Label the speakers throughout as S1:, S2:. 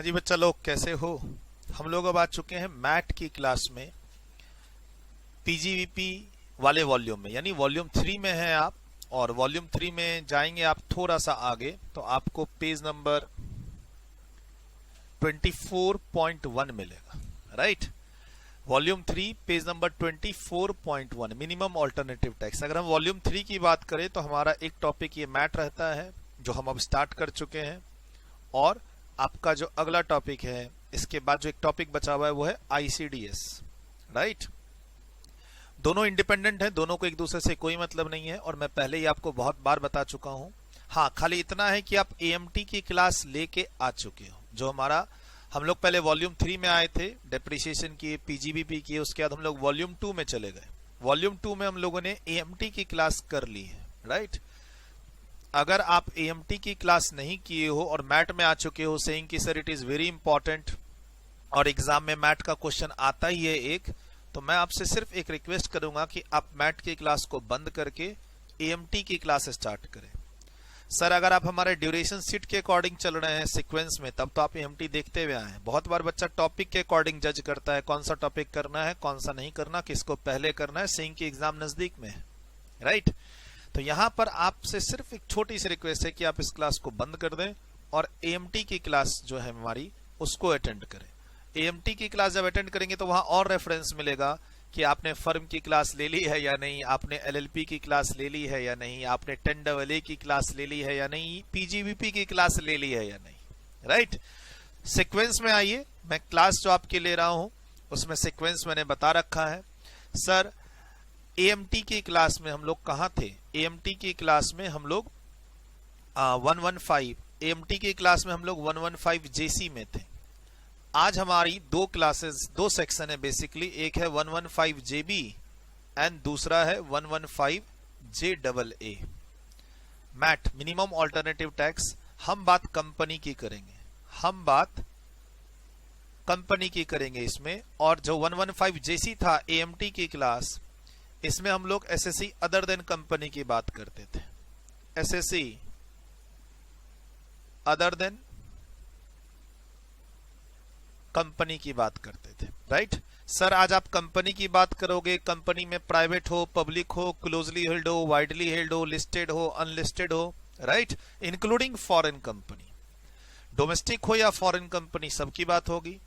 S1: जी बच्चा लोग कैसे हो। हम लोग अब आ चुके हैं मैथ की क्लास में, पीजीवीपी वाले वॉल्यूम में, यानी वॉल्यूम 3 में है आप। और वॉल्यूम 3 में जाएंगे आप थोड़ा सा आगे तो आपको पेज नंबर 24.1 मिलेगा, right. Volume 3 page number 24.1 minimum alternative tax. अगर हम वॉल्यूम 3 की बात करें तो हमारा एक टॉपिक ये मैथ रहता है जो हम अब स्टार्ट कर चुके हैं, और आपका जो अगला टॉपिक है इसके बाद जो एक टॉपिक बचा हुआ है वो है आईसीडीएस, राइट। दोनों इंडिपेंडेंट हैं, दोनों को एक दूसरे से कोई मतलब नहीं है, और मैं पहले ही आपको बहुत बार बता चुका हूं। हाँ, खाली इतना है कि आप एएमटी की क्लास लेके आ चुके हो। जो हमारा हम लोग पहले वॉल्यूम 3 में आए थे, डेप्रिसिएशन की, पीजीबीपी की, उसके बाद हम लोग वॉल्यूम 2 में चले गए। वॉल्यूम 2 में हम लोगों ने एएमटी की क्लास कर ली है, राइट। अगर आप एएमटी की क्लास नहीं किए हो और मैथ में आ चुके हो, सेइंग कि sir it is very important और एग्जाम में मैथ का क्वेश्चन आता ही है एक, तो मैं आपसे सिर्फ एक रिक्वेस्ट करूंगा कि आप मैथ की क्लास को बंद करके एएमटी की क्लास स्टार्ट करें। सर अगर आप हमारे ड्यूरेशन सीट के अकॉर्डिंग चल रहे हैं सीक्वेंस में, तब तो आप एएमटी देखते हुए आए हैं। बहुत बार बच्चा टॉपिक के अकॉर्डिंग जज करता है कौन सा टॉपिक करना है, कौन सा नहीं करना, किसको पहले करना है, सेइंग की एग्जाम नजदीक में है, राइट। तो यहां पर आपसे सिर्फ एक छोटी सी रिक्वेस्ट है कि आप इस क्लास को बंद कर दें और एएमटी की क्लास जो है हमारी उसको अटेंड करें। एएमटी की क्लास जब अटेंड करेंगे तो वहां और रेफरेंस मिलेगा कि आपने फर्म की क्लास ले ली है या नहीं, आपने एलएलपी की क्लास ले ली है या नहीं, आपने 10AA की क्लास ले ली है या नहीं, पीजीबीपी की क्लास ले ली है या नहीं, राइट। सीक्वेंस में आइए, मैं क्लास जो आपके ले रहा हूं उसमें सीक्वेंस मैंने बता रखा है। सर एएमटी की क्लास में हम लोग कहां थे? एएमटी की क्लास में हम लोग 115 एएमटी की क्लास में हम लोग 115 जेसी में थे। आज हमारी दो क्लासेस, दो सेक्शन है बेसिकली, एक है 115 जेबी एंड दूसरा है 115 JAA math minimum alternative tax. हम बात कंपनी की करेंगे, हम बात कंपनी की करेंगे इसमें। और जो 115 जेसी था एएमटी की क्लास, इसमें हम लोग एसएससी अदर देन कंपनी की बात करते थे, एसएससी अदर देन कंपनी की बात करते थे, राइट। सर आज आप कंपनी की बात करोगे, कंपनी में प्राइवेट हो, पब्लिक हो, क्लोजली हेल्ड हो, वाइडली हेल्ड हो, लिस्टेड हो, अनलिस्टेड हो, right, including foreign company, domestic हो या फॉरेन कंपनी, सबकी बात होगी।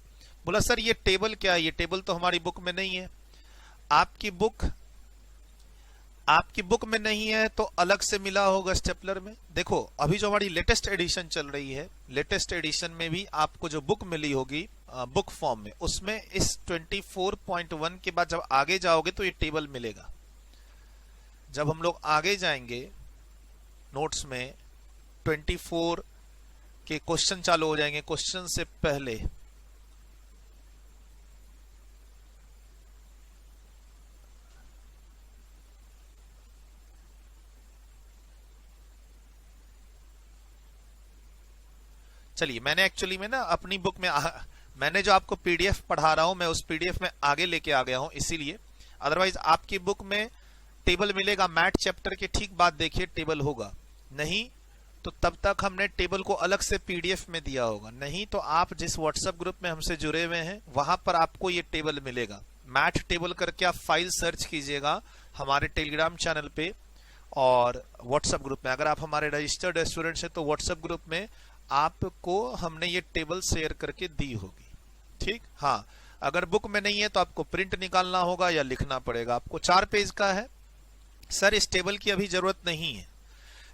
S1: बोला सर ये टेबल क्या है? ये टेबल तो हमारी बुक में नहीं है। आपकी बुक में नहीं है तो अलग से मिला होगा स्टेपलर में। देखो अभी जो हमारी लेटेस्ट एडिशन चल रही है, लेटेस्ट एडिशन में भी आपको जो बुक मिली होगी बुक फॉर्म में, उसमें इस 24.1 के बाद जब आगे जाओगे तो ये टेबल मिलेगा। जब हम लोग आगे जाएंगे नोट्स में 24 के क्वेश्चन चालू हो जाएंगे। क्वेश्चन से पहले चलिए, मैंने एक्चुअली में ना अपनी बुक में मैंने जो आपको पीडीएफ पढ़ा रहा हूं, मैं उस पीडीएफ में आगे लेके आ गया हूं इसीलिए। अदरवाइज आपकी बुक में टेबल मिलेगा, मैथ चैप्टर के ठीक बाद देखिए टेबल होगा, नहीं तो तब तक हमने टेबल को अलग से पीडीएफ में दिया होगा। नहीं तो आप जिस व्हाट्सएप ग्रुप में हमसे जुड़े हुए हैं वहां पर आपको ये टेबल मिलेगा। मैथ टेबल करके आप फाइल सर्च कीजिएगा हमारे टेलीग्राम चैनल पे और व्हाट्सएप ग्रुप में। अगर आप हमारे रजिस्टर्ड स्टूडेंट्स हैं तो व्हाट्सएप ग्रुप में आपको हमने ये टेबल शेयर करके दी होगी, ठीक। हाँ, अगर बुक में नहीं है तो आपको प्रिंट निकालना होगा या लिखना पड़ेगा। आपको 4 पेज का है। सर इस टेबल की अभी जरूरत नहीं है,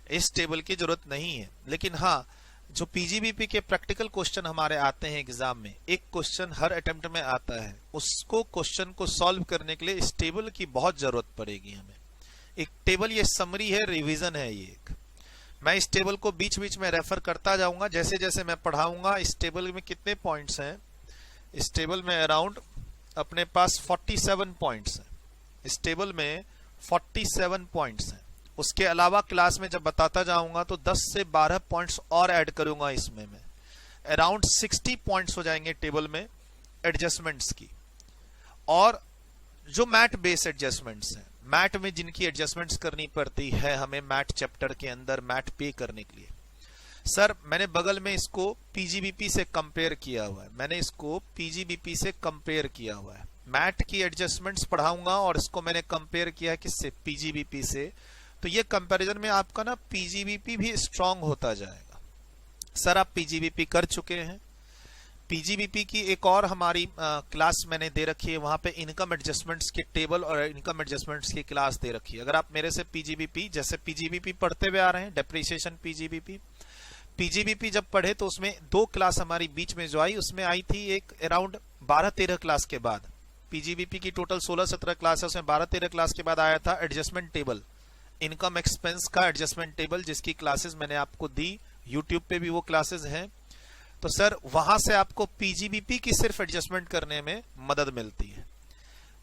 S1: इस टेबल की जरूरत नहीं है, लेकिन हाँ जो पीजीबीपी के प्रैक्टिकल क्वेश्चन हमारे आते हैं एग्जाम में, एक क्वेश्चन हर अटेम्प्ट में आता है, उसको क्वेश्चन को सॉल्व करने के लिए इस टेबल की बहुत जरूरत पड़ेगी हमें। एक टेबल, ये समरी है, रिवीजन है ये एक। मैं इस टेबल को बीच बीच में रेफर करता जाऊंगा जैसे जैसे मैं पढ़ाऊंगा। इस टेबल में कितने पॉइंट्स हैं? इस टेबल में अराउंड अपने पास 47 पॉइंट्स हैं। इस टेबल में 47 पॉइंट्स हैं। उसके अलावा क्लास में जब बताता जाऊंगा तो 10 से 12 पॉइंट्स और ऐड करूंगा इसमें मैं। अराउंड 60 पॉइंट्स हो जाएंगे टेबल में एडजस्टमेंट्स की। और जो मैथ बेस एडजस्टमेंट्स हैं, मैथ में जिनकी एडजस्टमेंट्स करनी पड़ती है हमें मैथ चैप्टर के अंदर मैथ पे करने के लिए, सर मैंने बगल में इसको पीजीबीपी से कंपेयर किया हुआ है, मैंने इसको पीजीबीपी से कंपेयर किया हुआ है। मैट की एडजस्टमेंट्स पढ़ाऊंगा और इसको मैंने कंपेयर किया है किससे, पीजीबीपी से। तो ये कंपैरिजन में आपका ना पीजीबीपी भी स्ट्रांग होता जाएगा। सर आप पीजीबीपी कर चुके हैं, पीजीबीपी की एक और हमारी क्लास मैंने दे रखी है, वहां पे इनकम एडजस्टमेंट्स के टेबल और इनकम एडजस्टमेंट्स की क्लास दे रखी है। अगर आप मेरे से पीजीबीपी जैसे पीजीबीपी पढ़ते हुए आ रहे हैं, डेप्रिसिएशन पीजीबीपी जब पढ़े तो उसमें 2 क्लास हमारी बीच में जो आई, उसमें आई थी एक अराउंड 12-13 क्लास के बाद। पीजीबीपी की टोटल 16-17 क्लास है, उसमें 12-13 क्लास के बाद आया था एडजस्टमेंट टेबल, इनकम एक्सपेंस का एडजस्टमेंट टेबल, जिसकी क्लासेस मैंने आपको दी, यूट्यूब पे भी वो क्लासेस हैं। तो सर वहां से आपको पीजीबीपी की सिर्फ एडजस्टमेंट करने में मदद मिलती है।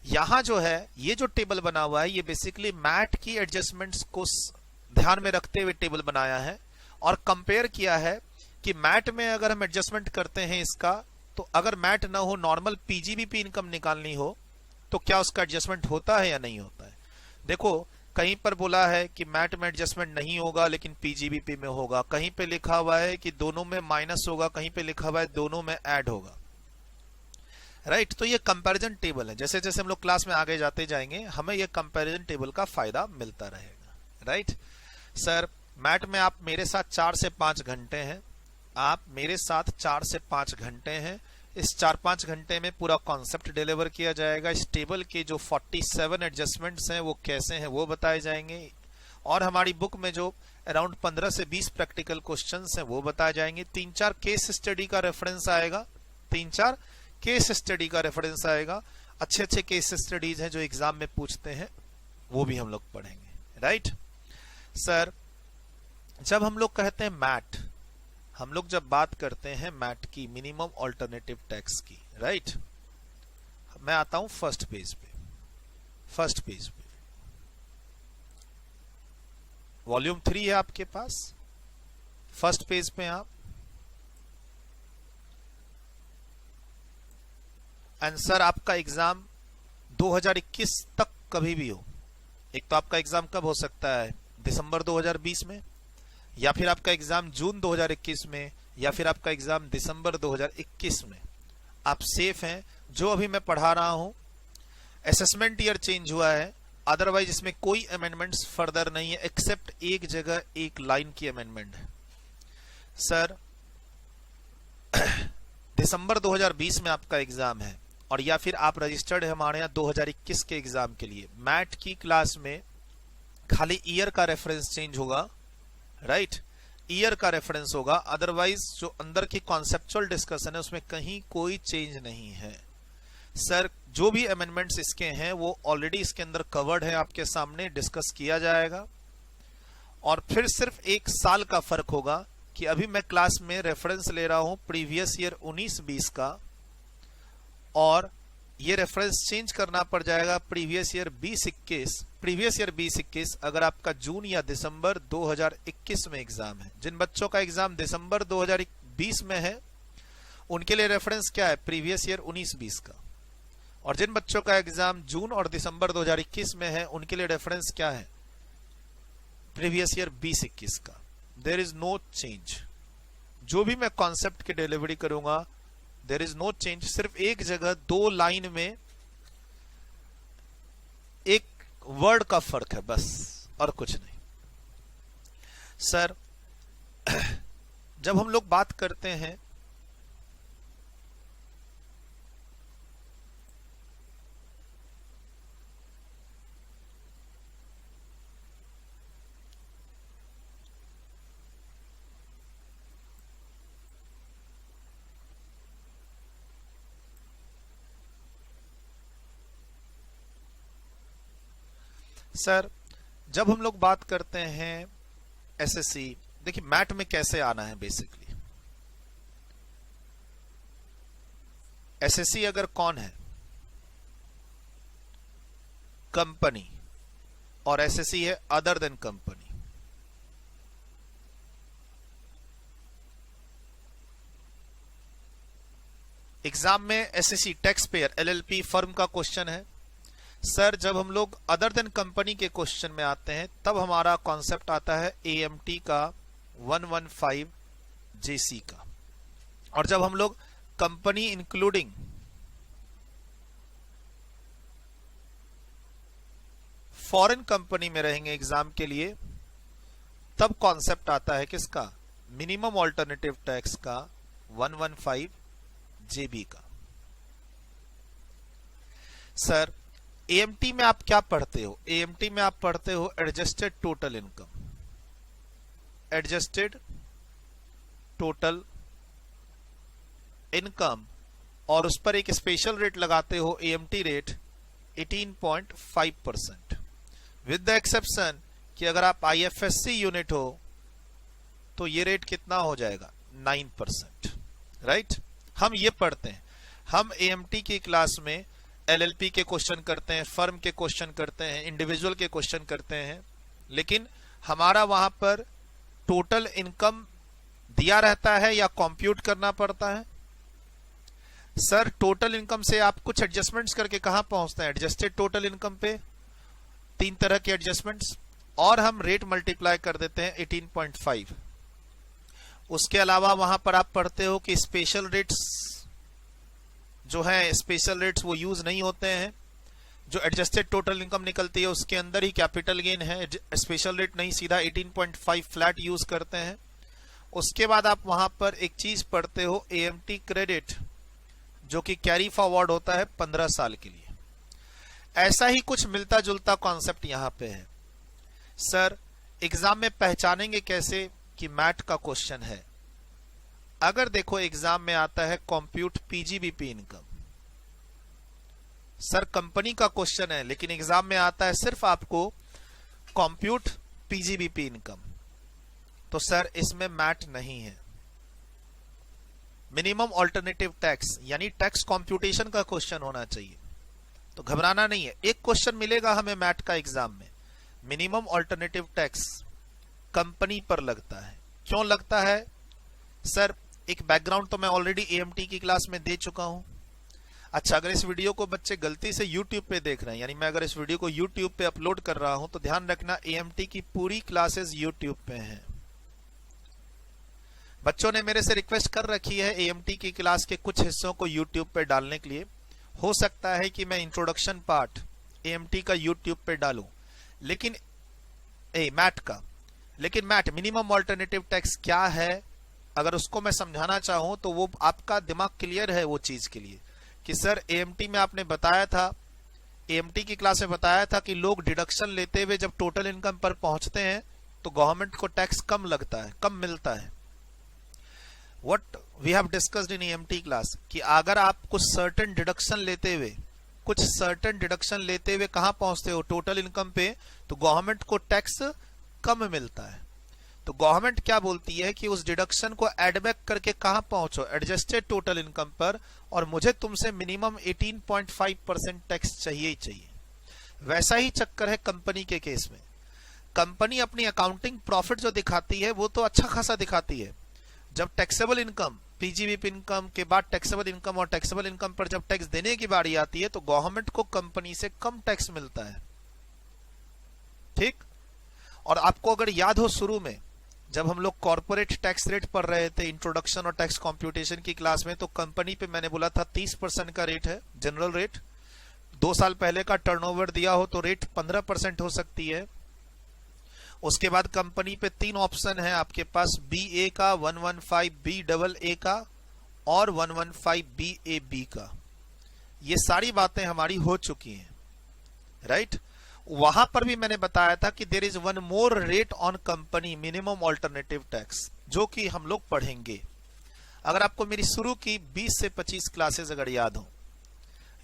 S1: यहां जो है ये जो टेबल बना हुआ है, ये बेसिकली मैट की एडजस्टमेंट्स को ध्यान में रखते हुए टेबल बनाया है और कंपेयर किया है कि मैट में अगर हम एडजस्टमेंट करते हैं इसका, तो अगर मैट ना हो, नॉर्मल पीजीबीपी इनकम निकालनी हो, तो क्या उसका एडजस्टमेंट होता है या नहीं होता है। देखो कहीं पर बोला है कि मैट में एडजस्टमेंट नहीं होगा लेकिन पीजीबीपी में होगा, कहीं पे लिखा हुआ है कि दोनों में माइनस होगा, कहीं पे लिखा हुआ है दोनों में ऐड होगा, राइट। तो ये कंपैरिजन टेबल है, जैसे जैसे हम लोग क्लास में आगे जाते जाएंगे हमें ये कंपैरिजन टेबल का फायदा मिलता रहेगा, राइट। सर मैट में आप मेरे साथ 4 से 5 घंटे हैं, आप मेरे साथ 4 से 5 घंटे हैं। इस 4-5 घंटे में पूरा कॉन्सेप्ट डिलीवर किया जाएगा। इस टेबल के जो 47 एडजस्टमेंट्स हैं वो कैसे हैं वो बताए जाएंगे, और हमारी बुक में जो अराउंड 15 से 20 प्रैक्टिकल क्वेश्चंस हैं वो बताए जाएंगे। 3-4 केस स्टडी का रेफरेंस आएगा, 3-4 केस स्टडी का रेफरेंस आएगा। अच्छे अच्छे केस स्टडीज हैं जो एग्जाम में पूछते हैं, वो भी हम लोग पढ़ेंगे, राइट। सर जब हम लोग कहते हैं मैट, हम लोग जब बात करते हैं मैट की, मिनिमम ऑल्टरनेटिव टैक्स की, राइट। मैं आता हूं फर्स्ट पेज पे, वॉल्यूम 3 है आपके पास, फर्स्ट पेज पे आप आंसर आपका एग्जाम 2021 तक कभी भी हो। एक तो आपका एग्जाम कब हो सकता है, दिसंबर 2020 में, या फिर आपका एग्जाम जून 2021 में, या फिर आपका एग्जाम दिसंबर 2021 में। आप सेफ हैं। जो अभी मैं पढ़ा रहा हूं असेसमेंट ईयर चेंज हुआ है, अदरवाइज इसमें कोई अमेंडमेंट्स फर्दर नहीं है, एक्सेप्ट एक जगह एक लाइन की अमेंडमेंट है। सर दिसंबर 2020 में आपका एग्जाम है, और या फिर आप रजिस्टर्ड है हमारे यहाँ 2021 के एग्जाम के लिए। मैट की क्लास में खाली ईयर का रेफरेंस चेंज होगा, राइट, ईयर का रेफरेंस होगा, अदरवाइज जो अंदर की कॉन्सेप्चुअल डिस्कशन है उसमें कहीं कोई चेंज नहीं है। सर जो भी अमेंडमेंट्स इसके हैं वो ऑलरेडी इसके अंदर कवर्ड है, आपके सामने डिस्कस किया जाएगा। और फिर सिर्फ 1 साल का फर्क होगा कि अभी मैं क्लास में रेफरेंस ले रहा हूं प्रीवियस ईयर 19-20 का, और ये रेफरेंस चेंज करना पड़ जाएगा प्रीवियस ईयर 2021 अगर आपका जून या दिसंबर 2021 में एग्जाम है। जिन बच्चों का एग्जाम दिसंबर 2020 में है उनके लिए रेफरेंस क्या है, प्रीवियस ईयर 19-20 का, और जिन बच्चों का एग्जाम जून और दिसंबर 2021 में है उनके लिए रेफरेंस क्या है, प्रीवियस ईयर 20-21 का। There is no change. जो भी मैं कॉन्सेप्ट की डिलीवरी करूंगा देयर इज नो चेंज, सिर्फ एक जगह 2 लाइन में एक वर्ड का फर्क है बस, और कुछ नहीं। सर जब हम लोग बात करते हैं सर जब हम लोग बात करते हैं एसएससी, देखिए मैट में कैसे आना है बेसिकली। एसएससी अगर कौन है, कंपनी, और एसएससी है अदर देन कंपनी। एग्जाम में SSC tax payer LLP firm का क्वेश्चन है। सर जब हम लोग अदर देन कंपनी के क्वेश्चन में आते हैं तब हमारा कॉन्सेप्ट आता है एएमटी का 115 जेसी का। और जब हम लोग कंपनी इंक्लूडिंग फॉरेन कंपनी में रहेंगे एग्जाम के लिए, तब कॉन्सेप्ट आता है किसका, मिनिमम ऑल्टरनेटिव टैक्स का 115 जेबी का। सर एएमटी में आप क्या पढ़ते हो, एएमटी में आप पढ़ते हो adjusted total income, adjusted total income, और उस पर एक स्पेशल रेट लगाते हो AMT rate 18.5%, with the exception कि अगर आप आईएफएससी यूनिट हो तो ये रेट कितना हो जाएगा 9%, राइट। हम ये पढ़ते हैं, हम एएमटी की क्लास में एलएलपी के क्वेश्चन करते हैं, फर्म के क्वेश्चन करते हैं, इंडिविजुअल के क्वेश्चन करते हैं, लेकिन हमारा वहां पर टोटल इनकम दिया रहता है या कंप्यूट करना पड़ता है। सर टोटल इनकम से आप कुछ एडजस्टमेंट्स करके कहां पहुंचते हैं, एडजस्टेड टोटल इनकम पे 3 तरह के एडजस्टमेंट्स, और हम रेट मल्टीप्लाई कर देते हैं 18.5। उसके अलावा वहां पर आप पढ़ते हो कि स्पेशल रेट्स जो है, स्पेशल रेट्स वो यूज नहीं होते हैं, जो एडजस्टेड टोटल इनकम निकलती है उसके अंदर ही कैपिटल गेन है, स्पेशल रेट नहीं, सीधा 18.5 फ्लैट यूज करते हैं। उसके बाद आप वहां पर एक चीज पढ़ते हो एएमटी क्रेडिट, जो कि कैरी फॉरवर्ड होता है 15 साल के लिए। ऐसा ही कुछ मिलता जुलता कॉन्सेप्ट यहां पे है। सर एग्जाम में पहचानेंगे कैसे कि मैट का क्वेश्चन है, अगर देखो एग्जाम में आता है compute PGBP income, sir company का क्वेश्चन है लेकिन एग्जाम में आता है सिर्फ आपको कंप्यूट पीजीबीपी इनकम, तो सर इसमें मैट नहीं है। मिनिमम ऑल्टरनेटिव टैक्स यानी टैक्स कंप्यूटेशन का क्वेश्चन होना चाहिए, तो घबराना नहीं है। एक क्वेश्चन मिलेगा हमें मैट का एग्जाम में, मिनिमम ऑल्टरनेटिव टैक्स कंपनी पर लगता है। क्यों लगता है सर, एक बैकग्राउंड तो मैं ऑलरेडी एएमटी की क्लास में दे चुका हूं। अच्छा, अगर इस वीडियो को बच्चे गलती से YouTube पे देख रहे हैं, यानी मैं अगर इस वीडियो को YouTube पे अपलोड कर रहा हूं, तो ध्यान रखना एएमटी की पूरी क्लासेस YouTube पे हैं। बच्चों ने मेरे से रिक्वेस्ट कर रखी है एएमटी की क्लास के कुछ हिस्सों को YouTube पे डालने के लिए। हो सकता है कि मैं इंट्रोडक्शन पार्ट एएमटी का YouTube पे डालूं, लेकिन मैट का, लेकिन मैट मिनिमम ऑल्टरनेटिव टैक्स क्या है, अगर उसको मैं समझाना चाहूं तो वो आपका दिमाग क्लियर है वो चीज के लिए कि सर एएमटी में आपने बताया था, एएमटी की क्लास में बताया था कि लोग डिडक्शन लेते हुए जब टोटल इनकम पर पहुंचते हैं तो गवर्नमेंट को टैक्स कम लगता है, कम मिलता है। What we have discussed in AMT class कि अगर आप कुछ सर्टेन डिडक्शन लेते हुए कहां पहुंचते हो टोटल इनकम पे, तो गवर्नमेंट को टैक्स कम मिलता है। तो गवर्नमेंट क्या बोलती है कि उस डिडक्शन को एड बैक करके कहां पहुंचो, एडजस्टेड टोटल इनकम पर, और मुझे तुमसे मिनिमम 18.5% टैक्स चाहिए ही चाहिए। वैसा ही चक्कर है कंपनी के केस में। कंपनी अपनी अकाउंटिंग प्रॉफिट जो दिखाती है वो तो अच्छा खासा दिखाती है, जब टैक्सेबल इनकम, पीजीबीपी इनकम के बाद टैक्सेबल इनकम और टैक्सेबल इनकम पर जब टैक्स देने की बारी आती है तो गवर्नमेंट को कंपनी से कम टैक्स मिलता है। ठीक, और आपको अगर याद हो शुरू में जब हम लोग कॉर्पोरेट टैक्स रेट पढ़ रहे थे इंट्रोडक्शन और टैक्स कंप्यूटेशन की क्लास में, तो कंपनी पे मैंने बोला था 30% का रेट है जनरल रेट। 2 साल पहले का टर्नओवर दिया हो तो रेट 15% हो सकती है। उसके बाद कंपनी पे 3 ऑप्शन है आपके पास, BA का, 115BAA का और 115BAB का। ये सारी बातें हमारी हो चुकी हैं, राइट। वहां पर भी मैंने बताया था कि there is one more rate on company minimum alternative tax, जो कि हम लोग पढ़ेंगे। अगर आपको मेरी शुरू की 20 से 25 क्लासेस अगर याद हो,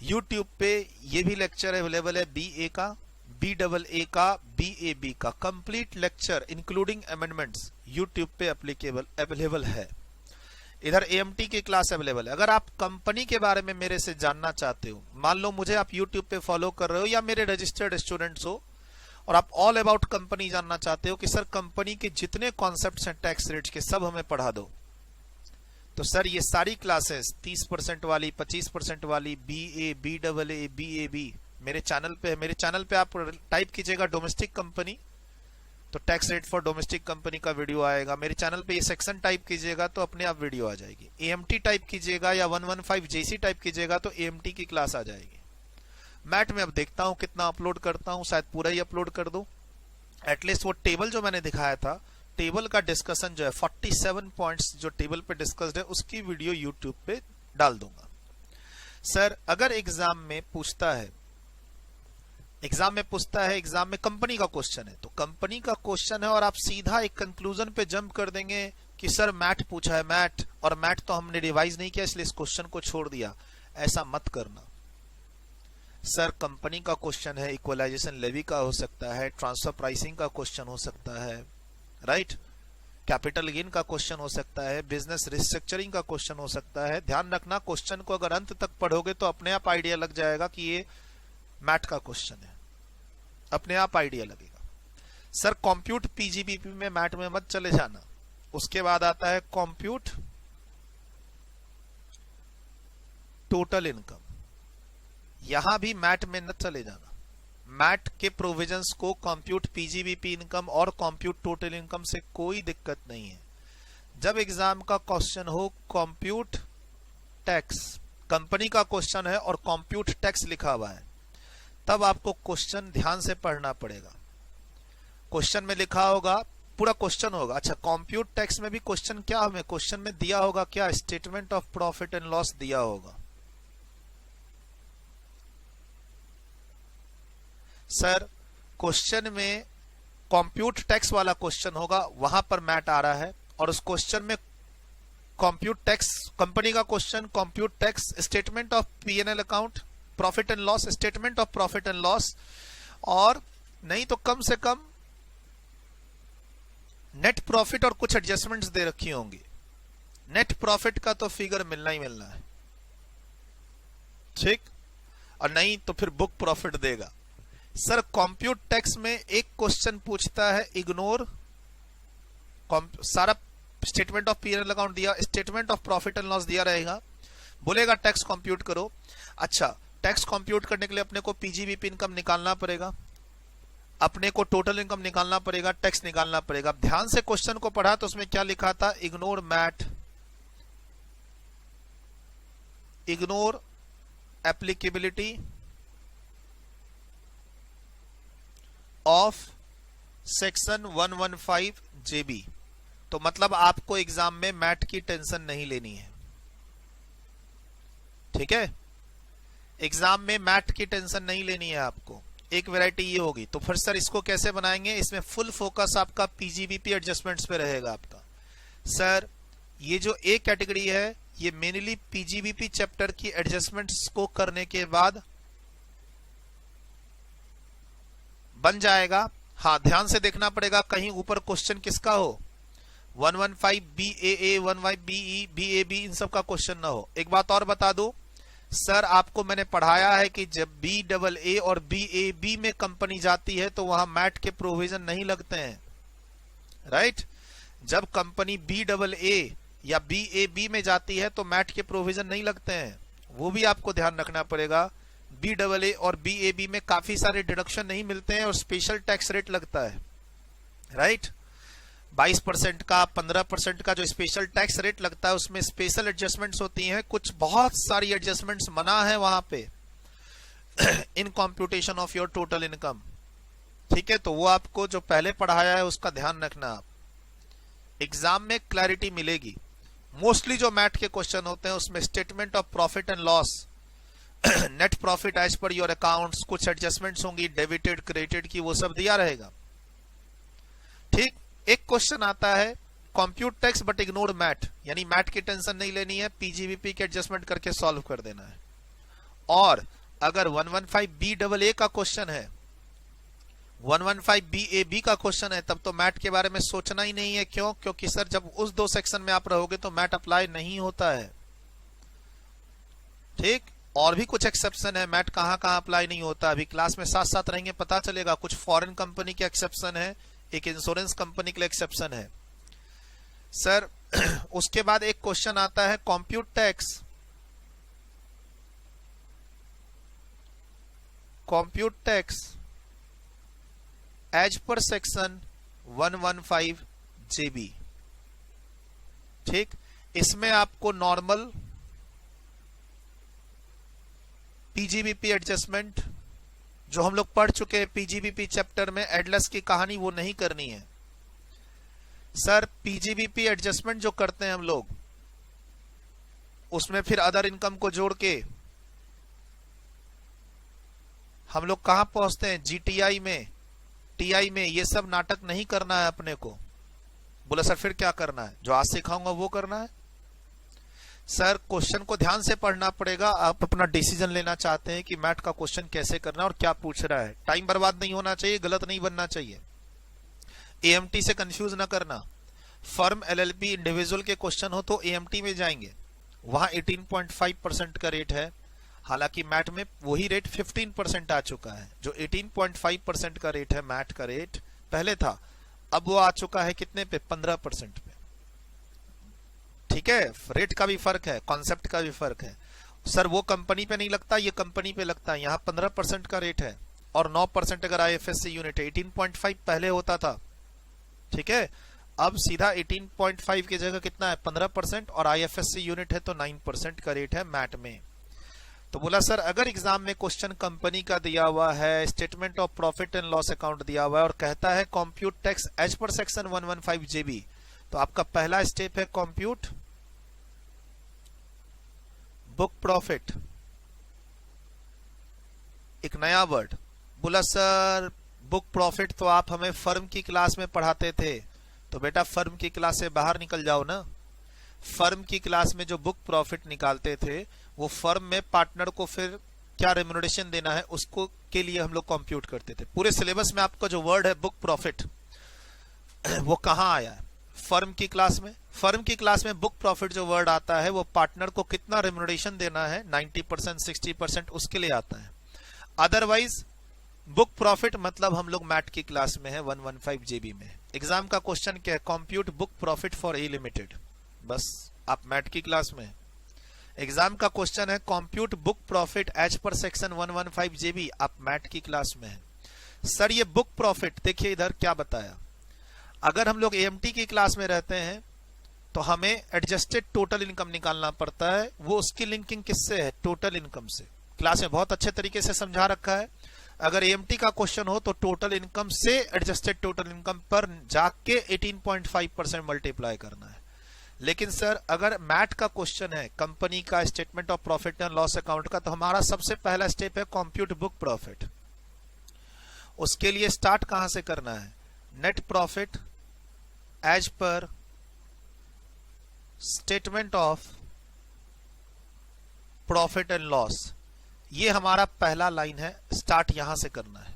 S1: YouTube पे ये भी लेक्चर अवेलेबल है, BA का, BAA का, BAB का complete lecture including amendments YouTube पे अवेलेबल है। इधर एएमटी की क्लास अवेलेबल है। अगर आप कंपनी के बारे में मेरे से जानना चाहते हो, मान लो मुझे आप YouTube पे फॉलो कर रहे हो या मेरे रजिस्टर्ड स्टूडेंट्स हो, और आप ऑल अबाउट कंपनी जानना चाहते हो कि सर कंपनी के जितने कॉन्सेप्ट्स हैं टैक्स रेट्स के सब हमें पढ़ा दो, तो सर ये सारी क्लासेस 30% वाली, 25% वाली, BA, BAA, BAB मेरे चैनल पे है। मेरे चैनल पे आप टाइप कीजिएगा डोमेस्टिक कंपनी, तो tax rate for domestic company का वीडियो आएगा। मेरे चैनल पे ये सेक्शन टाइप कीजिएगा तो अपने आप वीडियो आ जाएगी। एएमटी टाइप कीजिएगा या 115 जेसी टाइप कीजिएगा तो एएमटी की क्लास आ जाएगी। मैट में अब देखता हूं कितना अपलोड करता हूं, शायद पूरा ही अपलोड कर दूं। एटलीस्ट वो टेबल जो मैंने दिखाया था, टेबल का डिस्कशन जो है 47 पॉइंट्स जो टेबल पे डिस्कस्ड है, उसकी वीडियो यूट्यूब पे डाल दूंगा। सर अगर एग्जाम में पूछता है, एग्जाम में कंपनी का क्वेश्चन है, तो कंपनी का क्वेश्चन है और आप सीधा एक कंक्लूजन पे जंप कर देंगे कि सर मैट पूछा है, मैट, और मैट तो हमने रिवाइज नहीं किया इसलिए इस क्वेश्चन को छोड़ दिया। ऐसा मत करना। सर कंपनी का क्वेश्चन है, इक्वलाइजेशन लेवी का हो सकता है, ट्रांसफर प्राइसिंग का क्वेश्चन हो सकता है, राइट, कैपिटल गेन का क्वेश्चन हो सकता है, बिजनेस रिस्ट्रक्चरिंग का क्वेश्चन हो सकता है। ध्यान रखना, क्वेश्चन को अगर अंत तक पढ़ोगे तो अपने आप आइडिया लग जाएगा कि ये मैट का क्वेश्चन है, अपने आप आइडिया लगेगा। सर कंप्यूट पीजीबीपी में मैट में मत चले जाना। उसके बाद आता है कंप्यूट टोटल इनकम, यहां भी मैट में न चले जाना। मैट के प्रोविजंस को कंप्यूट पीजीबीपी इनकम और कंप्यूट टोटल इनकम से कोई दिक्कत नहीं है। जब एग्जाम का क्वेश्चन हो कंप्यूट टैक्स, कंपनी का क्वेश्चन है और कंप्यूट टैक्स लिखा हुआ है, तब आपको क्वेश्चन ध्यान से पढ़ना पड़ेगा। क्वेश्चन में लिखा होगा, पूरा क्वेश्चन होगा। अच्छा, कंप्यूट टैक्स में भी क्वेश्चन क्या हमें क्वेश्चन में दिया होगा, क्या statement of profit and loss दिया होगा। सर क्वेश्चन में कंप्यूट टैक्स वाला क्वेश्चन होगा, वहां पर मैट आ रहा है, और उस क्वेश्चन में कंप्यूट टैक्स, कंपनी का question, compute tax, statement of PNL account, profit and loss, statement of profit and loss, और नहीं तो कम से कम नेट प्रॉफिट और कुछ एडजस्टमेंट्स दे रखी होंगी। नेट प्रॉफिट का तो फिगर मिलना ही मिलना है, ठीक, और नहीं तो फिर बुक प्रॉफिट देगा। सर कंप्यूट टैक्स में एक क्वेश्चन पूछता है, इग्नोर सारा स्टेटमेंट ऑफ पीएनएल अकाउंट दिया, statement of profit and loss दिया रहेगा, बोलेगा टैक्स कंप्यूट करो। अच्छा, टैक्स कंप्यूट करने के लिए अपने को पीजीबीपी इनकम निकालना पड़ेगा, अपने को टोटल इनकम निकालना पड़ेगा, टैक्स निकालना पड़ेगा। ध्यान से क्वेश्चन को पढ़ा तो उसमें क्या लिखा था, ignore MAT, ignore applicability of section 115 JB. तो मतलब आपको एग्जाम में मैट की टेंशन नहीं लेनी है, ठीक है, एग्जाम में मैट की टेंशन नहीं लेनी है आपको। एक वैरायटी ये होगी। तो फिर सर इसको कैसे बनाएंगे, इसमें फुल फोकस आपका पीजीबीपी एडजस्टमेंट्स पे रहेगा आपका। सर ये जो ए कैटेगरी है, ये मेनली पीजीबीपी चैप्टर की एडजस्टमेंट्स को करने के बाद बन जाएगा। हाँ, ध्यान से देखना पड़ेगा कहीं ऊपर क्वेश्चन किसका हो, 115 BAA, 115 BE, BAB, इन सब का क्वेश्चन ना हो। एक बात और बता दूं, सर आपको मैंने पढ़ाया है कि जब BAA और BAB में कंपनी जाती है तो वहां मैट के प्रोविजन नहीं लगते हैं, राइट। जब कंपनी BAA या BAB में जाती है तो मैट के प्रोविजन नहीं लगते हैं, वो भी आपको ध्यान रखना पड़ेगा। BAA और BAB में काफी सारे डिडक्शन नहीं मिलते हैं और स्पेशल टैक्स रेट लगता है, राइट। 22% का, 15% का जो स्पेशल टैक्स रेट लगता है, उसमें स्पेशल एडजस्टमेंट्स होती हैं, कुछ बहुत सारी एडजस्टमेंट्स मना है वहां पे in computation of your total income, ठीक है। तो वो आपको जो पहले पढ़ाया है उसका ध्यान रखना आप, एग्जाम में क्लैरिटी मिलेगी। मोस्टली जो मैट के क्वेश्चन होते हैं उसमें statement of profit and loss, net profit as per your accounts, कुछ एडजस्टमेंट्स होंगी डेबिटेड क्रेडिटेड की, वो सब दिया रहेगा, ठीक। एक क्वेश्चन आता है compute tax but ignore MAT, यानी मैट की टेंशन नहीं लेनी है, पीजीबीपी के एडजस्टमेंट करके सॉल्व कर देना है। और अगर 115 BAA का क्वेश्चन है, 115 BAB का क्वेश्चन है, तब तो मैट के बारे में सोचना ही नहीं है। क्यों? क्योंकि सर जब उस दो सेक्शन में आप रहोगे तो मैट अप्लाई नहीं होता है, ठीक। और भी कुछ एक्सेप्शन है, मैट कहां कहां अप्लाई नहीं होता, अभी क्लास में साथ साथ रहेंगे पता चलेगा। कुछ फॉरेन कंपनी के एक्सेप्शन है, एक इंश्योरेंस कंपनी के लिए एक्सेप्शन है सर। उसके बाद एक क्वेश्चन आता है compute tax, compute tax as per section 115 JB. ठीक, इसमें आपको नॉर्मल पीजीबीपी एडजस्टमेंट जो हम लोग पढ़ चुके हैं पीजीबीपी चैप्टर में, एडलस की कहानी वो नहीं करनी है सर। पीजीबीपी एडजस्टमेंट जो करते हैं हम लोग, उसमें फिर अदर इनकम को जोड़ के हम लोग कहां पहुंचते हैं, जीटीआई में, टीआई में। ये सब नाटक नहीं करना है अपने को। बोला सर फिर क्या करना है? जो आज सिखाऊंगा वो करना है सर। क्वेश्चन को ध्यान से पढ़ना पड़ेगा। आप अपना डिसीजन लेना चाहते हैं कि मैथ का क्वेश्चन कैसे करना और क्या पूछ रहा है। टाइम बर्बाद नहीं होना चाहिए, गलत नहीं बनना चाहिए। एएमटी से कंफ्यूज ना करना। फर्म, एलएलपी, इंडिविजुअल के क्वेश्चन हो तो एएमटी में जाएंगे, वहां 18.5% का रेट है। हालांकि मैथ में वही रेट 15% आ चुका है। जो 18.5% का रेट है मैथ का रेट पहले था, अब वो आ चुका है कितने पे, 15% पे। ठीक है, रेट का भी फर्क है, कॉन्सेप्ट का भी फर्क है सर। वो कंपनी पे नहीं लगता, ये कंपनी पे लगता है। यहाँ 15% का रेट है और 9% अगर आईएफएससी यूनिट है। 18.5 पहले होता था, ठीक है। अब सीधा 18.5 की जगह कितना है, 15%, और आईएफएससी यूनिट है तो 9% का रेट है मैथ में। तो बोला सर अगर एग्जाम में क्वेश्चन कंपनी का दिया हुआ है, statement of profit and loss account दिया हुआ है और कहता है compute tax as per section 115 JB, तो आपका पहला स्टेप है कंप्यूट बुक प्रॉफिट। एक नया वर्ड बोला सर, बुक प्रॉफिट तो आप हमें फर्म की क्लास में पढ़ाते थे। तो बेटा फर्म की क्लास से बाहर निकल जाओ ना। फर्म की क्लास में जो बुक प्रॉफिट निकालते थे, वो फर्म में पार्टनर को फिर क्या रेम्युनरेशन देना है उसको के लिए हम लोग कंप्यूट करते थे। पूरे सिलेबस में आपका जो वर्ड है बुक प्रॉफिट, वो कहां आया है, फर्म की क्लास में। फर्म की क्लास में बुक प्रॉफिट जो वर्ड आता है वो पार्टनर को कितना रेम्युनरेशन देना है, 90%, 60%, उसके लिए आता है। अदरवाइज बुक प्रॉफिट मतलब हम लोग मैथ की क्लास में है 115 जेबी में। एग्जाम का क्वेश्चन क्या है, compute book profit for a limited, बस आप मैथ की क्लास में। एग्जाम का क्वेश्चन है compute book profit as per section 115 JB, आप मैथ की क्लास में है सर। ये बुक प्रॉफिट देखिए इधर क्या बताया, अगर हम लोग एएमटी की क्लास में रहते हैं तो हमें एडजस्टेड टोटल इनकम निकालना पड़ता है। वो उसकी लिंकिंग किससे है, टोटल इनकम से। क्लास में बहुत अच्छे तरीके से समझा रखा है। अगर एएमटी का क्वेश्चन हो तो टोटल इनकम से एडजस्टेड टोटल इनकम पर जाके 18.5% मल्टीप्लाई करना है। लेकिन सर अगर मैथ का क्वेश्चन है कंपनी का statement of profit and loss account का, तो हमारा सबसे पहला स्टेप है कंप्यूट बुक प्रॉफिट। उसके लिए स्टार्ट कहां से करना है, net profit as per statement of profit and loss. ये हमारा पहला लाइन है, स्टार्ट यहां से करना है।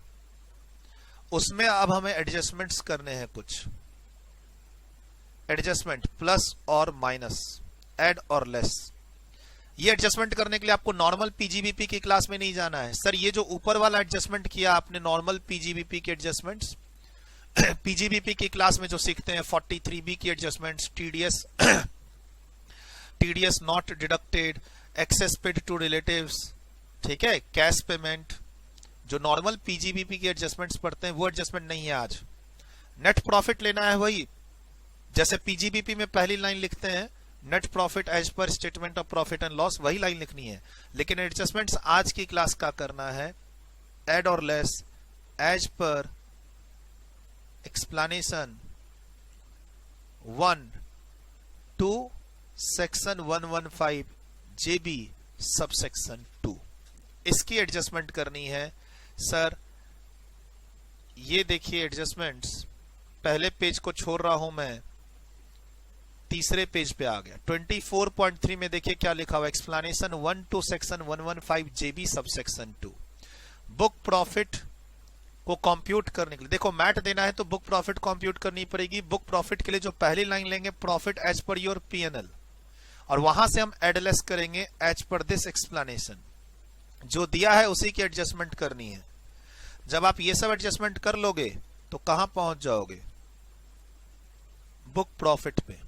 S1: उसमें अब हमें एडजस्टमेंट्स करने हैं, कुछ एडजस्टमेंट प्लस और माइनस, ऐड और लेस। ये एडजस्टमेंट करने के लिए आपको नॉर्मल पीजीबीपी की क्लास में नहीं जाना है सर। ये जो ऊपर वाला एडजस्टमेंट किया आपने नॉर्मल पीजीबीपी के एडजस्टमेंट्स, पीजीबीपी की क्लास में जो सीखते हैं 43B की adjustments, TDS not deducted, excess paid to relatives, ठीक है, कैश पेमेंट, जो नॉर्मल पीजीबीपी के एडजस्टमेंट्स पढ़ते हैं वो एडजस्टमेंट नहीं है आज। नेट प्रॉफिट लेना है, वही जैसे पीजीबीपी में पहली लाइन लिखते हैं net profit as per statement of profit and loss, वही लाइन लिखनी है। लेकिन एडजस्टमेंट्स आज की क्लास का करना है एड और less as per explanation 1 to section 115 JB subsection 2, इसकी एडजस्टमेंट करनी है सर। ये देखिए एडजस्टमेंट्स, पहले पेज को छोड़ रहा हूं मैं, तीसरे पेज पे आ गया। 24.3 में देखिए क्या लिखा हुआ, explanation 1 to section 115 JB subsection 2। Book profit को कंप्यूट करने के लिए, देखो मैथ देना है तो बुक प्रॉफिट कंप्यूट करनी पड़ेगी। बुक प्रॉफिट के लिए जो पहली लाइन लेंगे profit as per your PNL, और वहां से हम एडलेस करेंगे एज पर दिस एक्सप्लेनेशन। जो दिया है उसी की एडजस्टमेंट करनी है। जब आप ये सब एडजस्टमेंट कर लोगे तो कहां पहुंच जाओगे, बुक प्रॉफिट पे।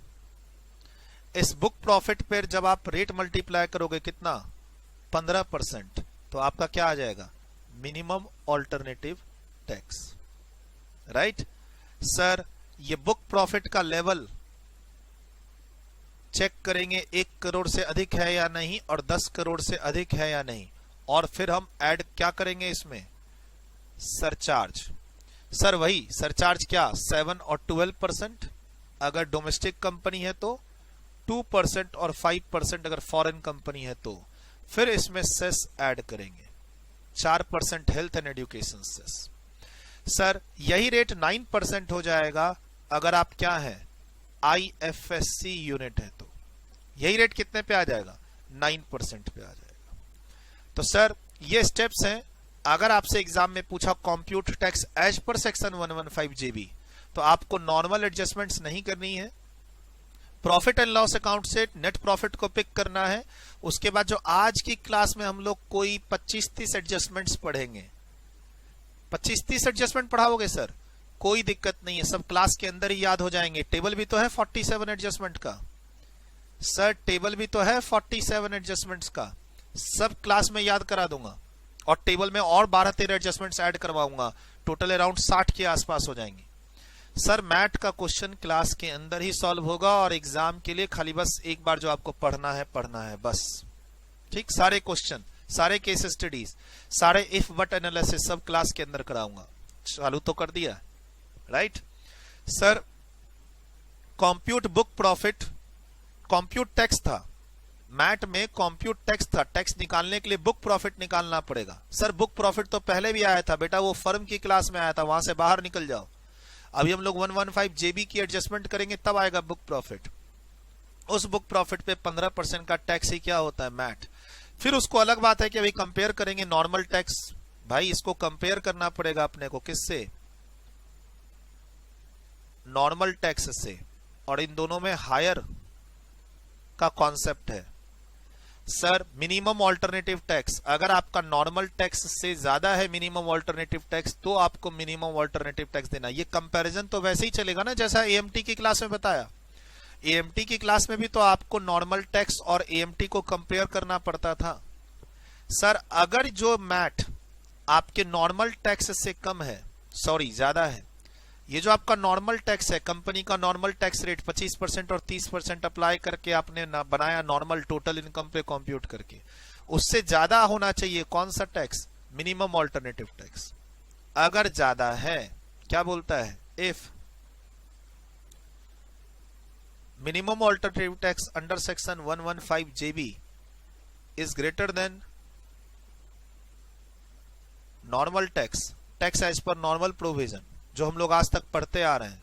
S1: इस बुक प्रॉफिट पर जब आप रेट मल्टीप्लाई करोगे कितना, 15%, तो आपका क्या आ जाएगा, minimum alternative tax, right sir. ये बुक प्रॉफिट का लेवल चेक करेंगे 1 करोड़ से अधिक है या नहीं और 10 करोड़ से अधिक है या नहीं, और फिर हम ऐड क्या करेंगे इसमें, सरचार्ज। सर वही सरचार्ज क्या 7 और 12%, अगर डोमेस्टिक कंपनी है तो 2% और 5% अगर फॉरेन कंपनी है तो। फिर इसमें सेस ऐड करेंगे 4% health and education cess. Sir यही रेट 9% हो जाएगा अगर आप क्या है IFSC यूनिट है तो। यही रेट कितने पे आ जाएगा, 9% पे आ जाएगा। तो सर ये स्टेप्स हैं। अगर आपसे एग्जाम में पूछा compute tax as per section 115 JB, तो आपको नॉर्मल एडजस्टमेंट्स नहीं करनी है, प्रॉफिट एंड लॉस अकाउंट से नेट प्रॉफिट को पिक करना है। उसके बाद जो आज की क्लास में हम लोग कोई 25-30 एडजस्टमेंट्स पढ़ेंगे। 25-30 एडजस्टमेंट पढ़ाओगे सर, कोई दिक्कत नहीं है, सब क्लास के अंदर ही याद हो जाएंगे। टेबल भी तो है 47 एडजस्टमेंट का सर, टेबल भी तो है 47 एडजस्टमेंट्स का, सब क्लास में याद करा दूंगा। और टेबल में और 12-13 एडजस्टमेंट्स ऐड करवाऊंगा, टोटल अराउंड 60 के आसपास हो जाएंगे। सर मैथ का क्वेश्चन क्लास के अंदर ही सॉल्व होगा, और एग्जाम के लिए खाली बस एक बार जो आपको पढ़ना है बस। ठीक, सारे क्वेश्चन, सारे केस स्टडीज, सारे इफ बट एनालिसिस सब क्लास के अंदर कराऊंगा। चालू तो कर दिया, right. Sir compute book profit, compute tax था मैट में, कंप्यूट टैक्स था, टैक्स निकालने के लिए बुक प्रॉफिट निकालना पड़ेगा। सर बुक प्रॉफिट तो पहले भी आया था बेटा, वो फर्म की क्लास में आया था, वहां से बाहर निकल जाओ। अभी हम लोग 115 JB की एडजस्टमेंट करेंगे तब आएगा बुक प्रॉफिट। उस बुक प्रॉफिट पे 15% का टैक्स ही क्या होता है, मैट। फिर उसको अलग बात है कि अभी कंपेयर करेंगे नॉर्मल टैक्स। भाई इसको कंपेयर करना पड़ेगा अपने को, किससे, नॉर्मल टैक्स से, और इन दोनों में हायर का कॉन्सेप्ट है। सर मिनिमम ऑल्टरनेटिव टैक्स, अगर आपका नॉर्मल टैक्स से ज्यादा है मिनिमम ऑल्टरनेटिव टैक्स, तो आपको मिनिमम ऑल्टरनेटिव टैक्स देना। ये कंपैरिजन तो वैसे ही चलेगा ना जैसा AMT की क्लास में बताया। AMT की क्लास में भी तो आपको नॉर्मल टैक्स और AMT को कंपेयर करना पड़ता था। सर अगर जो मैट आपके नॉर्मल टैक्स से कम है, सॉरी ज्यादा है, ये जो आपका नॉर्मल टैक्स है, कंपनी का नॉर्मल टैक्स रेट 25% और 30% अप्लाई करके आपने बनाया नॉर्मल टोटल इनकम पे कंप्यूट करके, उससे ज्यादा होना चाहिए कौन सा टैक्स, मिनिमम ऑल्टरनेटिव टैक्स। अगर ज्यादा है, क्या बोलता है, if minimum alternative tax under section 115 JB is greater than normal tax, tax as per normal provision, जो हम लोग आज तक पढ़ते आ रहे हैं।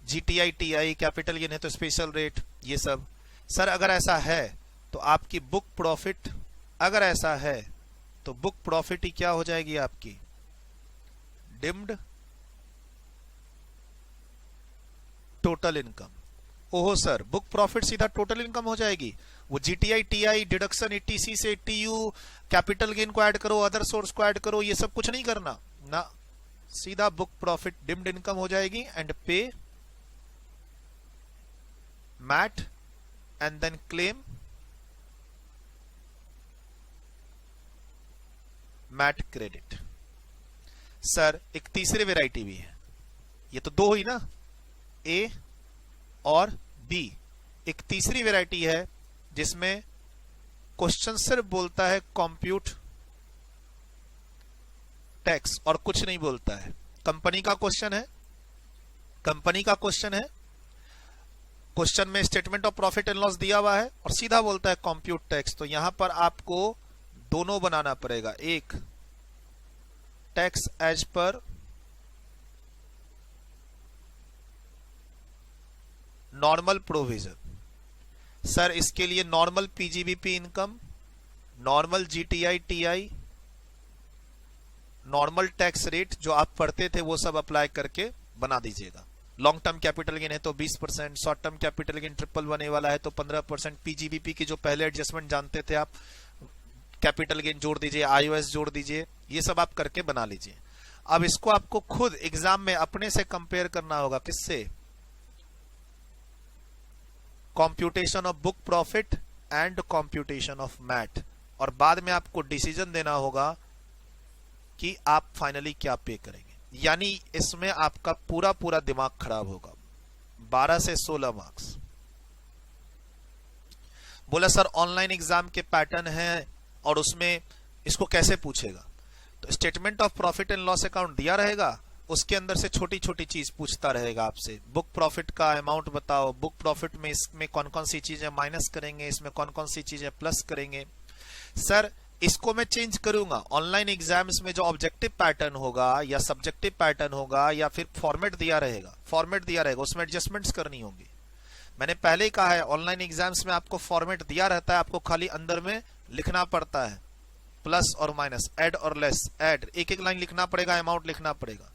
S1: GTI TI कैपिटल गेन है तो स्पेशल रेट, ये सब। सर अगर ऐसा है तो आपकी बुक प्रॉफिट, अगर ऐसा है तो बुक प्रॉफिट ही क्या हो जाएगी आपकी, डिम्ड टोटल इनकम। ओहो सर बुक प्रॉफिट सीधा टोटल इनकम हो जाएगी, वो GTI TI डिडक्शन 80C से 80U, कैपिटल गेन को ऐड करो, अदर सोर्स को ऐड करो, ये सब कुछ नहीं करना ना, सीधा बुक प्रॉफिट डिम्ड इनकम हो जाएगी। And pay MAT and then claim MAT credit. Sir एक तीसरी वेराइटी भी है, ये तो दो हुई ना, A और B। एक तीसरी वेराइटी है जिसमें क्वेश्चन सिर्फ बोलता है कंप्यूट टैक्स और कुछ नहीं बोलता है। कंपनी का क्वेश्चन है, कंपनी का क्वेश्चन है, क्वेश्चन में statement of profit and loss दिया हुआ है और सीधा बोलता है कंप्यूट टैक्स। तो यहां पर आपको दोनों बनाना पड़ेगा, एक tax as per normal provision. Sir इसके लिए normal PGBP income, normal GTI TI, normal tax rate जो आप पढ़ते थे वो सब अप्लाई करके बना दीजिएगा। लॉन्ग टर्म कैपिटल गेन है तो 20%, शॉर्ट टर्म कैपिटल गेन 111 वाला है तो 15%, PGBP की जो पहले एडजस्टमेंट जानते थे आप, कैपिटल गेन जोड़ दीजिए, IOS जोड़ दीजिए, ये सब आप करके बना लीजिए। अब इसको आपको खुद एग्जाम में अपने से कंपेयर करना होगा, किससे, computation of book profit and computation of MAT, और बाद में आपको डिसीजन देना होगा कि आप फाइनली क्या पे करेंगे। यानी इसमें आपका पूरा पूरा दिमाग खराब होगा। 12 से 16 मार्क्स। बोला सर ऑनलाइन एग्जाम के पैटर्न है और उसमें इसको कैसे पूछेगा। तो statement of profit and loss account दिया रहेगा, उसके अंदर से छोटी छोटी चीज पूछता रहेगा आपसे। बुक प्रॉफिट का अमाउंट बताओ, बुक प्रॉफिट में इसमें कौन कौन सी चीजें माइनस करेंगे, इसमें कौन कौन सी चीजें प्लस करेंगे। सर इसको मैं चेंज करूंगा। ऑनलाइन एग्जाम्स में जो ऑब्जेक्टिव पैटर्न होगा या सब्जेक्टिव पैटर्न होगा या फिर फॉर्मेट दिया रहेगा, उसमें एडजस्टमेंट्स करनी होगी। मैंने पहले ही कहा है ऑनलाइन एग्जाम्स में आपको फॉर्मेट दिया रहता है, आपको खाली अंदर में लिखना पड़ता है, प्लस और माइनस, ऐड और लेस, ऐड एक एक लाइन लिखना पड़ेगा, अमाउंट लिखना पड़ेगा।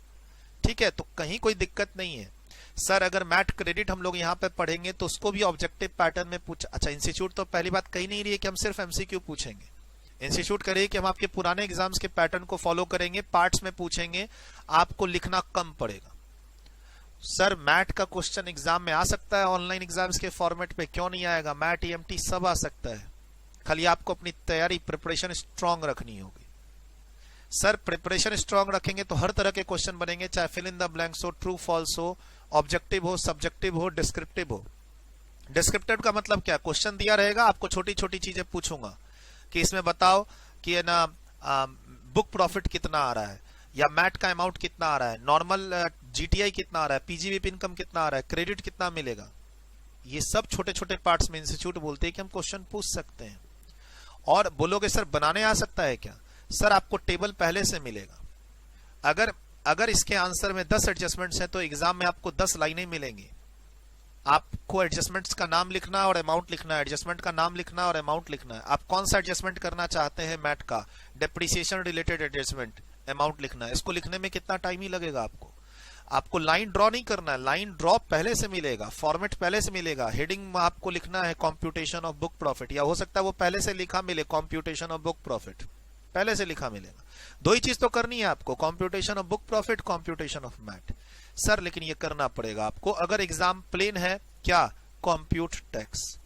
S1: ठीक है, तो कहीं कोई दिक्कत नहीं है। सर अगर मैट क्रेडिट हम लोग यहाँ पे पढ़ेंगे तो उसको भी ऑब्जेक्टिव पैटर्न में पूछ। अच्छा, इंस्टीट्यूट तो पहली बात कही नहीं रही है कि हम सिर्फ एमसीक्यू पूछेंगे। इंस्टीट्यूट कह रही है कि हम आपके पुराने एग्जाम्स के पैटर्न को फॉलो करेंगे, पार्ट्स में पूछेंगे, आपको लिखना कम पड़ेगा। सर मैट का क्वेश्चन एग्जाम में आ सकता है, ऑनलाइन एग्जाम्स के फॉर्मेट पे क्यों नहीं आएगा। मैट ईएमटी सब आ सकता है, खाली आपको अपनी तैयारी प्रिपरेशन स्ट्रांग रखनी होगी। सर प्रिपरेशन स्ट्रांग रखेंगे तो हर तरह के क्वेश्चन बनेंगे, चाहे फिल इन द ब्लैंक्स हो, ट्रू फॉल्स हो, ऑब्जेक्टिव हो, सब्जेक्टिव हो, डिस्क्रिप्टिव हो। डिस्क्रिप्टिव का मतलब क्या, क्वेश्चन दिया रहेगा, आपको छोटी छोटी चीजें पूछूंगा कि इसमें बताओ कि ना बुक प्रॉफिट कितना आ रहा है, या मैट का अमाउंट कितना आ रहा है, नॉर्मल जीटीआई कितना आ रहा है, पीजीवीपी इनकम कितना आ रहा है, क्रेडिट कितना मिलेगा। ये सब छोटे छोटे पार्ट्स में इंस्टीट्यूट बोलते हैं कि हम क्वेश्चन पूछ सकते हैं। और बोलोगे सर बनाने आ सकता है क्या। सर आपको टेबल पहले से मिलेगा। अगर इसके आंसर में 10 एडजस्टमेंट्स हैं तो एग्जाम में आपको 10 लाइनें मिलेंगी। आपको एडजस्टमेंट्स का नाम लिखना और अमाउंट लिखना है, एडजस्टमेंट का नाम लिखना और अमाउंट लिखना है। आप कौन सा एडजस्टमेंट करना चाहते हैं मैट का, डेप्रिसिएशन रिलेटेड एडजस्टमेंट, अमाउंट लिखना है। इसको लिखने में कितना टाइम ही लगेगा आपको लाइन ड्रॉ नहीं करना है, लाइन ड्रॉ पहले से मिलेगा, फॉर्मेट पहले से मिलेगा। हेडिंग आपको लिखना है कॉम्प्यूटेशन ऑफ बुक प्रॉफिट, या हो सकता है वो पहले से लिखा मिले, कॉम्प्यूटेशन ऑफ बुक प्रॉफिट पहले से लिखा मिलेगा। दो ही चीज तो करनी है आपको, computation of book profit, computation of MAT. Sir लेकिन ये करना पड़ेगा आपको अगर एग्जाम प्लेन है। क्या, कॉम्प्यूट टैक्स।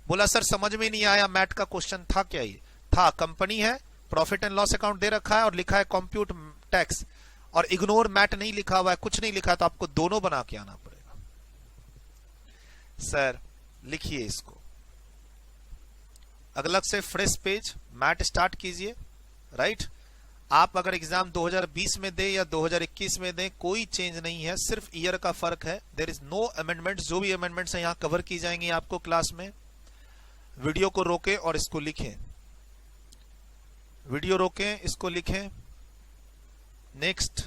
S1: बोला सर समझ में नहीं आया, मैट का क्वेश्चन था क्या। ये था कंपनी है, प्रॉफिट एंड लॉस अकाउंट दे रखा है और लिखा है कॉम्प्यूट टैक्स, और इग्नोर मैट नहीं लिखा हुआ है, कुछ नहीं लिखा, तो आपको दोनों बना के आना पड़ेगा। सर लिखिए इसको, अलग से फ्रेश पेज मैट स्टार्ट कीजिए। राइट, आप अगर एग्जाम 2020 में दे या 2021 में दे, कोई चेंज नहीं है, सिर्फ ईयर का फर्क है। देयर इज नो अमेंडमेंट्स, जो भी अमेंडमेंट्स हैं यहां कवर की जाएंगी आपको क्लास में। वीडियो को रोकें और इसको लिखें, वीडियो रोकें, इसको लिखें। नेक्स्ट,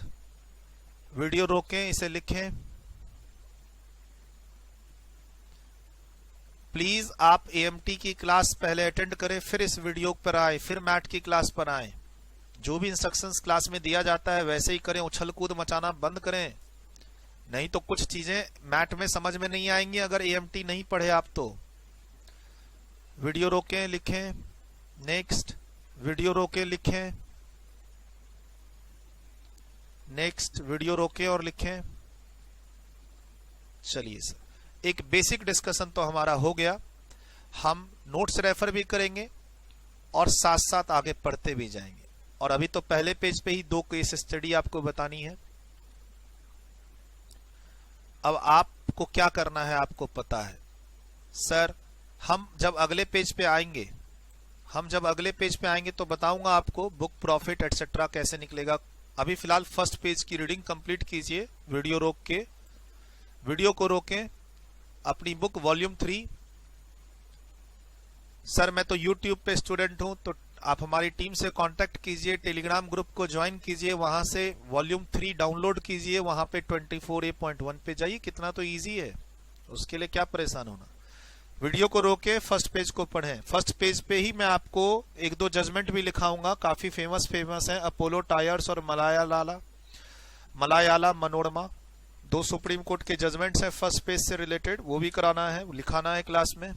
S1: वीडियो रोकें, इसे लिखें। प्लीज आप एएमटी की क्लास पहले अटेंड करें, फिर इस वीडियो पर आए, फिर मैट की क्लास पर आए। जो भी इंस्ट्रक्शंस क्लास में दिया जाता है वैसे ही करें, उछल कूद मचाना बंद करें, नहीं तो कुछ चीजें मैट में समझ में नहीं आएंगी अगर एएमटी नहीं पढ़े आप तो। वीडियो रोकें, लिखें। नेक्स्ट, वीडियो रोकें, लिखें। नेक्स्ट, वीडियो रोकें और लिखें। चलिए सर, एक बेसिक डिस्कशन तो हमारा हो गया, हम नोट्स रेफर भी करेंगे और साथ साथ आगे पढ़ते भी जाएंगे। और अभी तो पहले पेज पे ही 2 केस स्टडी आपको बतानी है। अब आपको क्या करना है आपको पता है। सर हम जब अगले पेज पे आएंगे तो बताऊंगा आपको बुक प्रॉफिट एटसेट्रा कैसे निकलेगा। अभी फिलहाल फर्स्ट पेज की रीडिंग कंप्लीट कीजिए, वीडियो रोक के, वीडियो को रोकें। अपनी बुक वॉल्यूम 3। सर मैं तो यूट्यूब पे स्टूडेंट हूं, तो आप हमारी टीम से कांटेक्ट कीजिए, टेलीग्राम ग्रुप को ज्वाइन कीजिए, वहां से वॉल्यूम 3 डाउनलोड कीजिए, वहां पे 24A.1 पे जाइए। कितना तो इजी है, उसके लिए क्या परेशान होना। वीडियो को रोके, फर्स्ट पेज को पढ़ें। फर्स्ट पेज पे ही मैं आपको 1-2 जजमेंट भी लिखाऊंगा, काफी फेमस है। अपोलो टायर्स और मलायाला मनोरमा, 2 सुप्रीम कोर्ट के जजमेंट्स हैं फर्स्ट पेज से रिलेटेड, वो भी कराना है, लिखाना है क्लास में।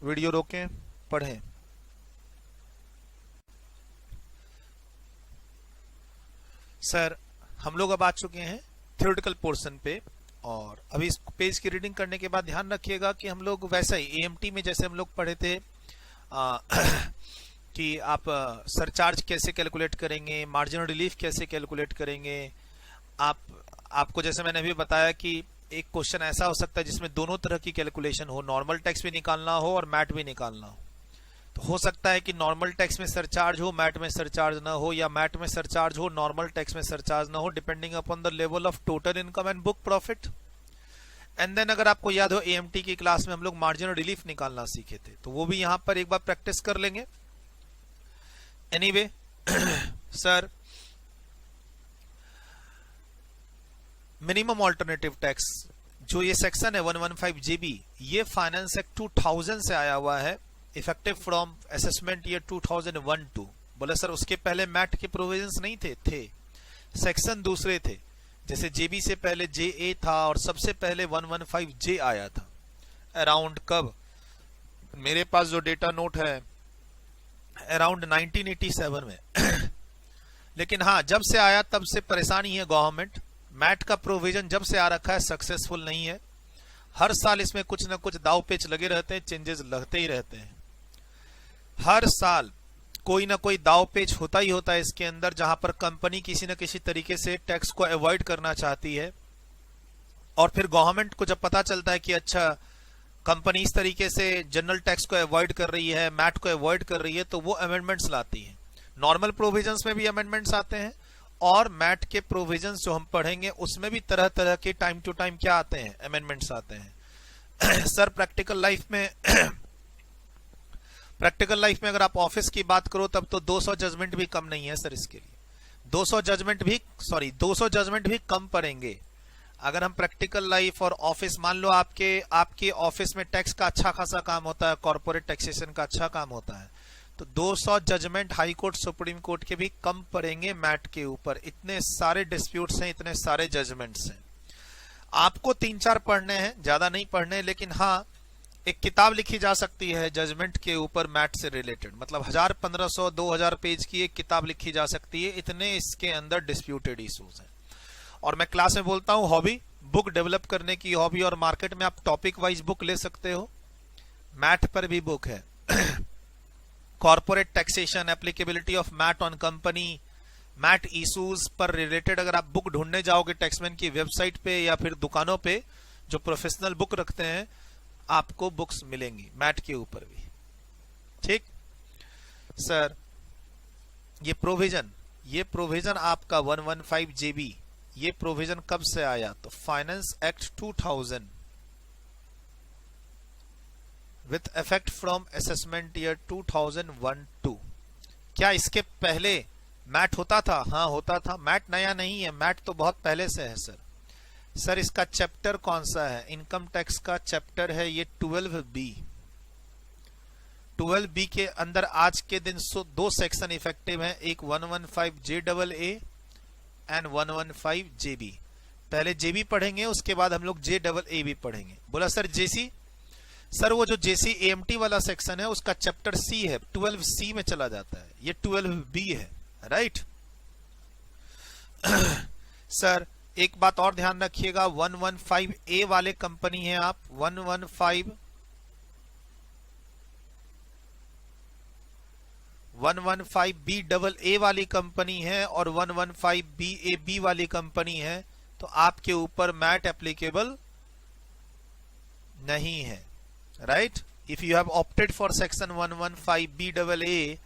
S1: वीडियो रोकें, पढ़ें। सर हम लोग अब आ चुके हैं थ्योरेटिकल पोर्शन पे, और अभी इस पेज की रीडिंग करने के बाद ध्यान रखिएगा कि हम लोग वैसा ही एएमटी में जैसे हम लोग पढ़े थे कि आप सरचार्ज कैसे कैलकुलेट करेंगे, मार्जिनल रिलीफ कैसे कैलकुलेट करेंगे। आपको जैसे मैंने अभी बताया कि एक क्वेश्चन ऐसा हो सकता है जिसमें दोनों तरह की कैलकुलेशन हो, नॉर्मल टैक्स भी निकालना हो और मैट भी निकालना हो। तो हो सकता है कि नॉर्मल टैक्स में सरचार्ज हो, मैट में सरचार्ज ना हो, या मैट में सरचार्ज हो, नॉर्मल टैक्स में सरचार्ज ना हो, depending upon the level of total income and book profit. And then अगर आपको याद हो एएमटी की क्लास में हम लोग मार्जिनल रिलीफ निकालना सीखे थे, तो वो भी यहां पर एक बार प्रैक्टिस कर लेंगे। Anyway sir, minimum alternative tax जो ये सेक्शन है 115 जेबी, ये फाइनेंस एक्ट 2000 से आया हुआ है, इफेक्टिव फ्रॉम असेसमेंट ईयर 2001-2। बोले सर उसके पहले मैट के प्रोविजंस नहीं थे, सेक्शन दूसरे थे। जैसे जेबी से पहले जे था और सबसे पहले 115 जे आया था। अराउंड कब, मेरे पास जो डेटा नोट है अराउंड 1987 में लेकिन हाँ, जब से आया तब से परेशानी है गवर्नमेंट। मैट का प्रोविजन जब से आ रखा है सक्सेसफुल नहीं है। हर साल इसमें कुछ ना कुछ दाव पेच लगे रहते हैं, चेंजेस लगते ही रहते हैं। हर साल कोई ना कोई दाव पेच होता ही होता है इसके अंदर, जहां पर कंपनी किसी न किसी तरीके से टैक्स को अवॉइड करना चाहती है। और फिर गवर्नमेंट को जब पता चलता है कि अच्छा कंपनी इस तरीके से जनरल टैक्स को अवॉइड कर रही है, मैट को अवॉइड कर रही है, तो वो अमेंडमेंट्स लाती है। नॉर्मल प्रोविजंस में भी अमेंडमेंट्स आते हैं और मैट के प्रोविजंस जो हम पढ़ेंगे उसमें भी तरह तरह के टाइम टू टाइम क्या आते हैं, अमेंडमेंट्स आते हैं। सर प्रैक्टिकल लाइफ में अगर आप ऑफिस की बात करो तब तो 200 जजमेंट भी कम नहीं है सर। इसके लिए 200 जजमेंट भी कम पड़ेंगे। अगर हम प्रैक्टिकल लाइफ और ऑफिस, मान लो आपके ऑफिस में टैक्स का अच्छा खासा काम होता है, कॉर्पोरेट टैक्सेशन का अच्छा काम होता है, तो 200 judgment high court supreme court के भी कम पड़ेंगे मैट के ऊपर। इतने सारे डिस्प्यूट्स हैं, इतने सारे जजमेंट्स हैं। आपको 3-4 पढ़ने हैं, ज्यादा नहीं पढ़ने, लेकिन हाँ एक किताब लिखी जा सकती है जजमेंट के ऊपर मैट से रिलेटेड, मतलब 1000, 1500, 2000 पेज की एक किताब लिखी जा सकती है। इतने इसके अंदर डिस्प्यूटेड इश्यूज हैं। और मैं क्लास में बोलता हूं हॉबी, बुक डेवलप करने की हॉबी, और मार्केट में आप टॉपिक वाइज बुक ले सकते हो। मैट पर भी बुक है corporate taxation, applicability of MAT on company, MAT issues पर रिलेटेड अगर आप बुक ढूंढने जाओगे टैक्समैन की वेबसाइट पे या फिर दुकानों पे जो प्रोफेशनल बुक रखते हैं, आपको बुक्स मिलेंगी मैट के ऊपर भी। ठीक सर, ये प्रोविजन आपका 115 जेबी, ये प्रोविजन कब से आया? तो finance act 2000 with effect from assessment year 2001-2। क्या इसके पहले मैट होता था? हाँ होता था। मैट नया नहीं है, मैट तो बहुत पहले से है सर। सर इसका चैप्टर कौन सा है? इनकम टैक्स का चैप्टर है ये 12B। 12B के अंदर आज के दिन 2 सेक्शन इफेक्टिव हैं, एक 115JAA एंड 115JB। पहले JB पढ़ेंगे, उसके बाद हम लोग JAA भी पढ़ेंगे। बोला सर JC? सर वो जो JC AMT वाला सेक्शन है उसका चैप्टर C है, 12C में चला जाता है, ये 12B है, राइट। सर एक बात और ध्यान रखिएगा, 115A वाले कंपनी है आप, 115BAA वाली कंपनी है और 115BAB वाली कंपनी है, तो आपके ऊपर मैट एप्लीकेबल नहीं है, right. If you have opted for section 115BAA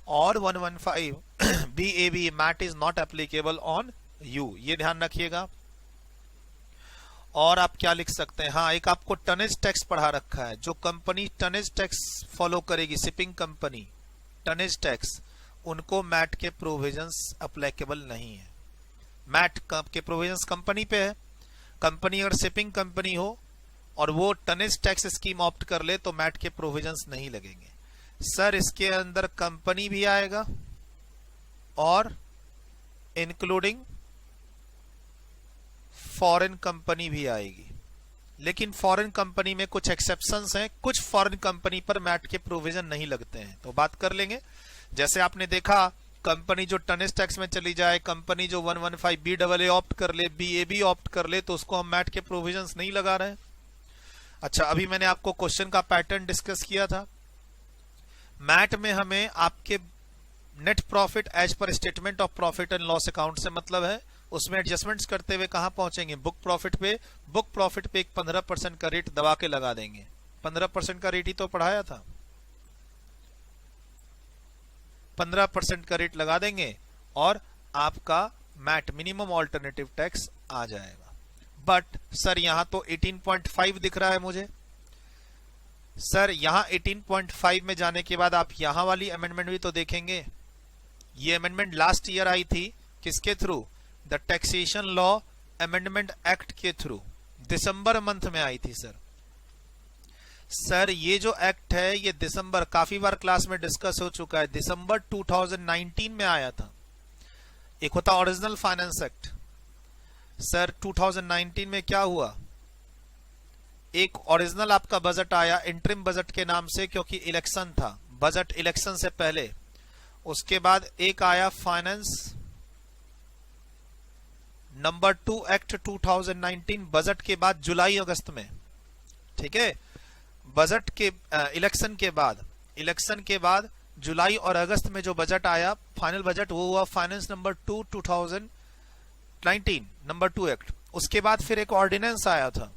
S1: और 115BAB, MAT is not applicable on you, ये ध्यान रखिएगा। और आप क्या लिख सकते हैं? हाँ, एक आपको टनेज टैक्स पढ़ा रखा है। जो कंपनी टनेज टैक्स फॉलो करेगी, शिपिंग कंपनी, टनेज टैक्स, उनको मैट के प्रोविजंस एप्लीकेबल नहीं है। मैट के प्रोविजंस कंपनी पे है। कंपनी अगर शिपिंग कंपनी हो और वो टनेज टैक्स स्कीम ऑप्ट कर ले तो मैट के प्रोविजंस नहीं लगेंगे। सर इसके अंदर कंपनी भी आएगा और इंक्लूडिंग फॉरेन कंपनी भी आएगी, लेकिन फॉरेन कंपनी में कुछ एक्सेप्शंस हैं, कुछ फॉरेन कंपनी पर मैट के प्रोविजन नहीं लगते हैं, तो बात कर लेंगे। जैसे आपने देखा, कंपनी जो टनेज टैक्स में चली जाए, कंपनी जो 115BAA ऑप्ट कर ले, BAB ऑप्ट कर ले, तो उसको हम मैट के प्रोविजंस नहीं लगा रहे हैं। अच्छा, अभी मैंने आपको क्वेश्चन का पैटर्न डिस्कस किया था। मैट में हमें आपके net profit as per statement of profit and loss account से मतलब है, उसमें एडजस्टमेंट्स करते हुए कहां पहुंचेंगे, बुक प्रॉफिट पे। बुक प्रॉफिट पे एक 15% का रेट दबा के लगा देंगे। 15% का रेट ही तो पढ़ाया था, 15% का रेट लगा देंगे और आपका मैट मिनिमम ऑल्टरनेटिव टैक्स आ जाएगा। बट सर यहां तो 18.5 दिख रहा है मुझे। सर यहां 18.5 में जाने के बाद आप यहां वाली अमेंडमेंट भी तो देखेंगे। ये अमेंडमेंट लास्ट ईयर आई थी, किसके through, the taxation law amendment act के थ्रू, दिसंबर मंथ में आई थी सर। सर ये जो एक्ट है ये दिसंबर, काफी बार क्लास में डिस्कस हो चुका है, दिसंबर 2019 में आया था। एक होता ओरिजिनल फाइनेंस एक्ट। सर 2019 में क्या हुआ, एक ओरिजिनल आपका बजट आया इंटरिम बजट के नाम से, क्योंकि इलेक्शन था, बजट इलेक्शन से पहले। उसके बाद एक आया फाइनेंस नंबर 2 एक्ट 2019, बजट के बाद जुलाई अगस्त में, ठीक है। बजट के इलेक्शन के बाद जुलाई और अगस्त में जो बजट आया फाइनल बजट, वो हुआ फाइनेंस नंबर 2 2019 नंबर 2 एक्ट। उसके बाद फिर एक ऑर्डिनेंस आया था,